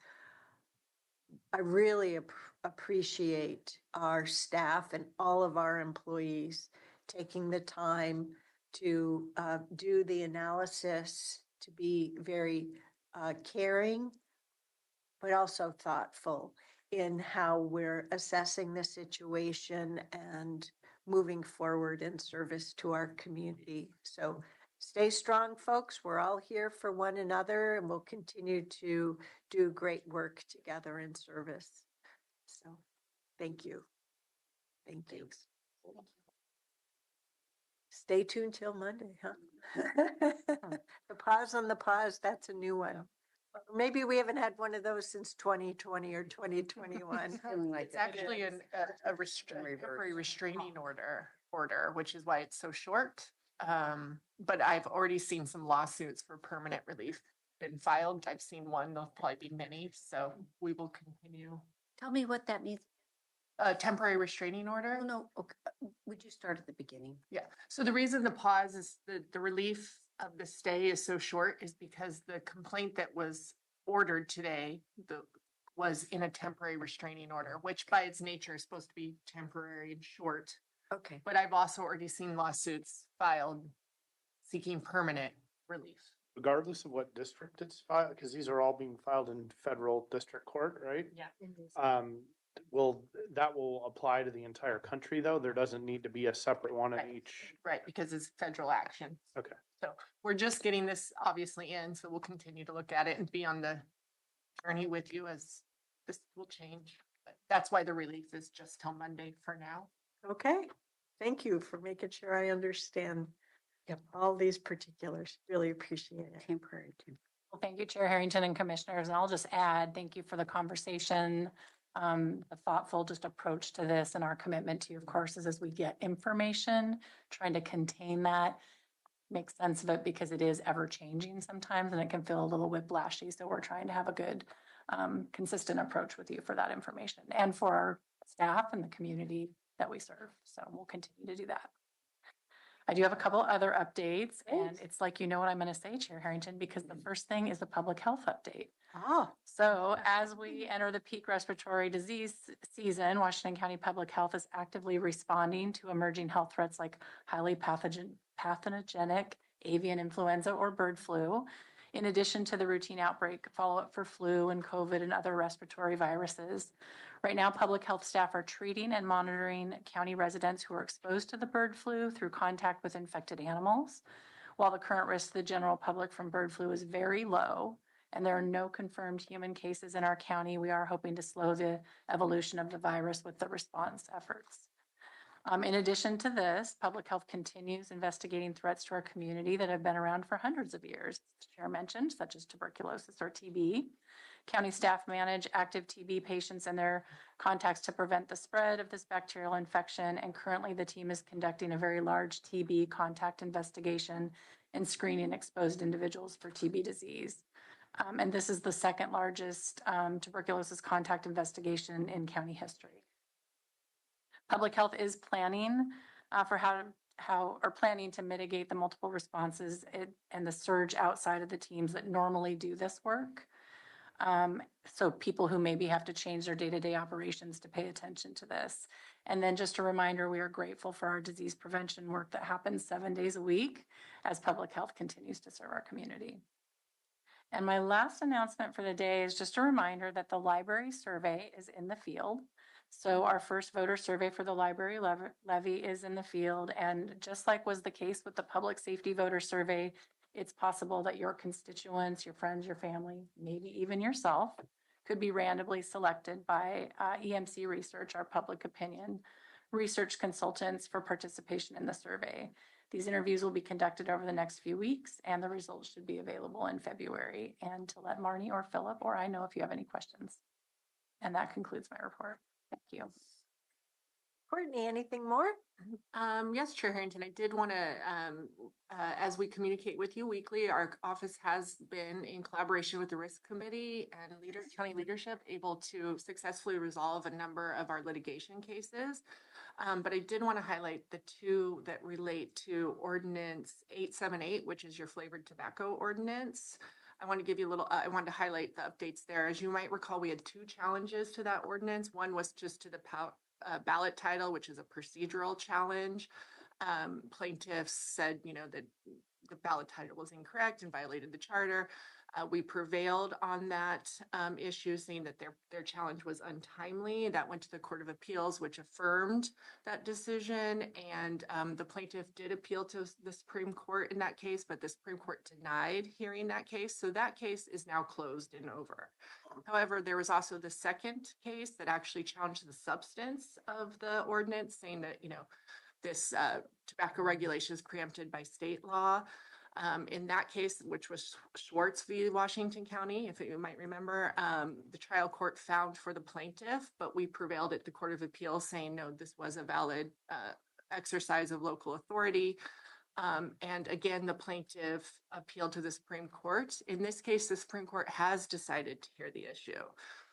I really appreciate our staff and all of our employees taking the time to do the analysis, to be very caring, but also thoughtful in how we're assessing the situation and moving forward in service to our community. So stay strong, folks. We're all here for one another, and we'll continue to do great work together in service. So thank you. Thank you. Stay tuned till Monday, huh? The pause on the pause, that's a new one. Maybe we haven't had one of those since 2020 or 2021. Feeling like It's that. actually a temporary restraining order, which is why it's so short. But I've already seen some lawsuits for permanent relief been filed. I've seen one, there'll probably be many, so we will continue. Tell me what that means. A temporary restraining order? Oh, no, okay. Would you start at the beginning? Yeah, so the reason the pause is the relief of the stay is so short is because the complaint that was ordered today, was in a temporary restraining order, which by its nature is supposed to be temporary and short. Okay. But I've also already seen lawsuits filed seeking permanent relief. Regardless of what district it's filed, because these are all being filed in federal district court, right? Yeah. That will apply to the entire country, though? There doesn't need to be a separate one in Right. each? Right, because it's federal action. Okay. So we're just getting this obviously in, so we'll continue to look at it and be on the journey with you as this will change. But that's why the relief is just till Monday for now. Okay, thank you for making sure I understand all these particulars. Really appreciate it. Temporary too. Well, thank you, Chair Harrington and Commissioners. And I'll just add, thank you for the conversation, the thoughtful just approach to this, and our commitment to you, of course, is as we get information, trying to contain that, make sense of it, because it is ever changing sometimes and it can feel a little whiplashy. So we're trying to have a good, consistent approach with you for that information and for our staff and the community that we serve. So we'll continue to do that. I do have a couple other updates, and it's like, you know what I'm going to say, Chair Harrington, because the first thing is the public health update. Oh, So as we enter the peak respiratory disease season, Washington County Public Health is actively responding to emerging health threats like highly pathogenic avian influenza or bird flu, in addition to the routine outbreak follow-up for flu and COVID and other respiratory viruses. Right now, public health staff are treating and monitoring county residents who are exposed to the bird flu through contact with infected animals. While the current risk to the general public from bird flu is very low, and there are no confirmed human cases in our county, we are hoping to slow the evolution of the virus with the response efforts. In addition to this, public health continues investigating threats to our community that have been around for hundreds of years, as the Chair mentioned, such as tuberculosis or TB. County staff manage active TB patients and their contacts to prevent the spread of this bacterial infection. And currently the team is conducting a very large TB contact investigation and screening exposed individuals for TB disease. And this is the second largest tuberculosis contact investigation in county history. Public health is planning for planning to mitigate the multiple responses and the surge outside of the teams that normally do this work. So people who maybe have to change their day-to-day operations to pay attention to this. And then just a reminder, we are grateful for our disease prevention work that happens 7 days a week as public health continues to serve our community. And my last announcement for the day is just a reminder that the library survey is in the field. So our first voter survey for the library levy is in the field. And just like was the case with the public safety voter survey, it's possible that your constituents, your friends, your family, maybe even yourself, could be randomly selected by EMC Research, our public opinion research consultants, for participation in the survey. These interviews will be conducted over the next few weeks, and the results should be available in February. And to let Marnie or Philip or I know if you have any questions. And that concludes my report. Thank you. Courtney, anything more? Yes, Chair Harrington, I did want to, as we communicate with you weekly, our office has been in collaboration with the Risk Committee and county leadership able to successfully resolve a number of our litigation cases. But I did want to highlight the two that relate to Ordinance 878, which is your flavored tobacco ordinance. I want to give you a little, I wanted to highlight the updates there. As you might recall, we had two challenges to that ordinance. One was just to the ballot title, which is a procedural challenge. Plaintiffs said, that the ballot title was incorrect and violated the charter. We prevailed on that issue, saying that their challenge was untimely. That went to the Court of Appeals, which affirmed that decision. And the plaintiff did appeal to the Supreme Court in that case, but the Supreme Court denied hearing that case. So that case is now closed and over. However, there was also the second case that actually challenged the substance of the ordinance, saying that, this tobacco regulation is preempted by state law. In that case, which was Schwartz v. Washington County, if you might remember, the trial court found for the plaintiff, but we prevailed at the Court of Appeals saying, no, this was a valid exercise of local authority. And again, the plaintiff appealed to the Supreme Court. In this case, the Supreme Court has decided to hear the issue.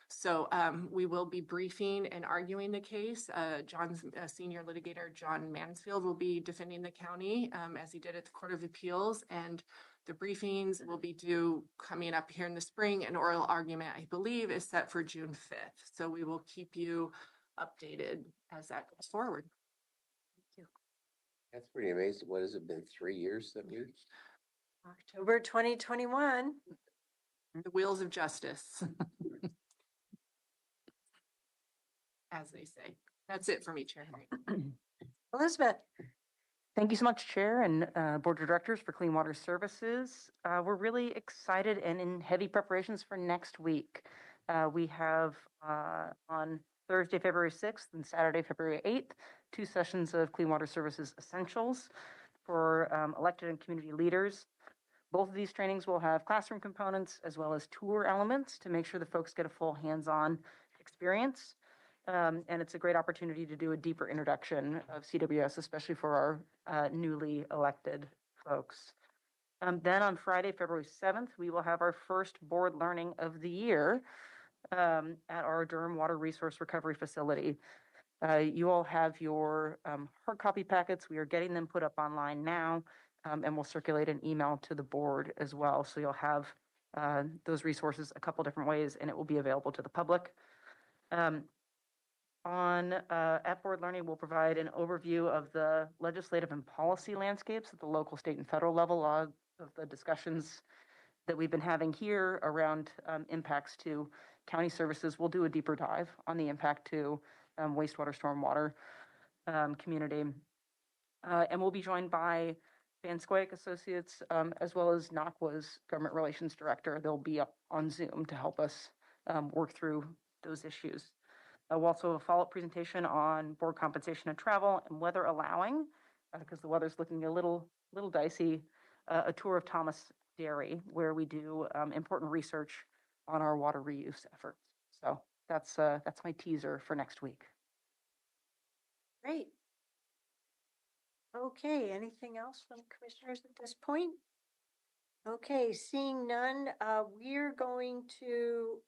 So we will be briefing and arguing the case. John's senior litigator, John Mansfield, will be defending the county as he did at the Court of Appeals. And the briefings will be due coming up here in the spring. An oral argument, I believe, is set for June 5th. So we will keep you updated as that goes forward. Thank you. That's pretty amazing. What has it been, 3 years that we? October 2021. The wheels of justice. As they say. That's it for me, Chair. Elizabeth. Thank you so much, Chair and Board of Directors for Clean Water Services. We're really excited and in heavy preparations for next week. We have on Thursday, February 6th and Saturday, February 8th, 2 sessions of Clean Water Services Essentials for elected and community leaders. Both of these trainings will have classroom components as well as tour elements to make sure the folks get a full hands-on experience. And it's a great opportunity to do a deeper introduction of CWS, especially for our newly elected folks. Then on Friday, February 7th, we will have our first board learning of the year at our Durham Water Resource Recovery Facility. You all have your hard copy packets. We are getting them put up online now, and we'll circulate an email to the board as well. So you'll have those resources a couple different ways, and it will be available to the public. At Board Learning, we'll provide an overview of the legislative and policy landscapes at the local, state, and federal level of the discussions that we've been having here around impacts to county services. We'll do a deeper dive on the impact to wastewater, stormwater community. And we'll be joined by Van Scoik Associates, as well as NACWA's Government Relations Director. They'll be up on Zoom to help us work through those issues. We'll also have a follow-up presentation on board compensation and travel, and weather allowing, because the weather's looking a little dicey, a tour of Thomas Dairy, where we do important research on our water reuse efforts. So that's my teaser for next week. Great. Okay, anything else from commissioners at this point? Okay, seeing none, we're going to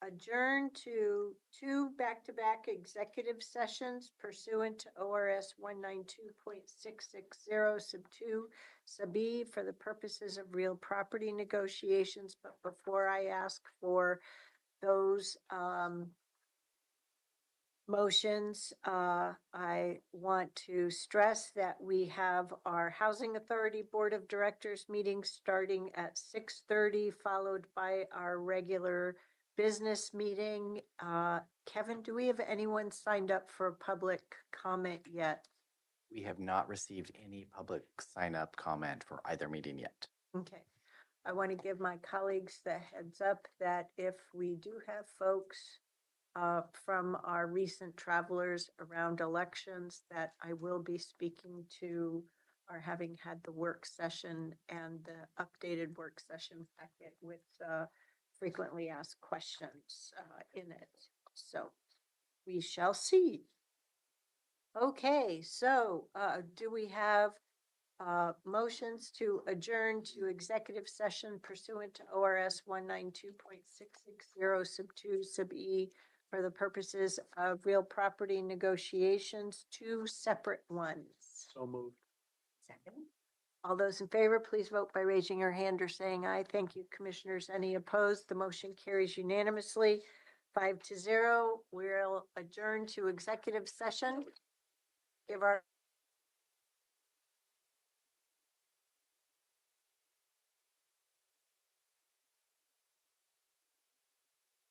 adjourn to two back-to-back executive sessions pursuant to ORS 192.660 sub 2 sub E for the purposes of real property negotiations. But before I ask for those motions, I want to stress that we have our Housing Authority Board of Directors meeting starting at 6:30, followed by our regular business meeting. Kevin, do we have anyone signed up for public comment yet? We have not received any public sign-up comment for either meeting yet. Okay. I want to give my colleagues the heads up that if we do have folks from our recent travelers around elections, that I will be speaking to, or having had the work session and the updated work session packet with frequently asked questions in it. So we shall see. Okay, so do we have motions to adjourn to executive session pursuant to ORS 192.660 sub 2 sub E for the purposes of real property negotiations, two separate ones? So moved. Second. All those in favor, please vote by raising your hand or saying aye. Thank you, commissioners. Any opposed? The motion carries unanimously, 5-0. We'll adjourn to executive session. Give our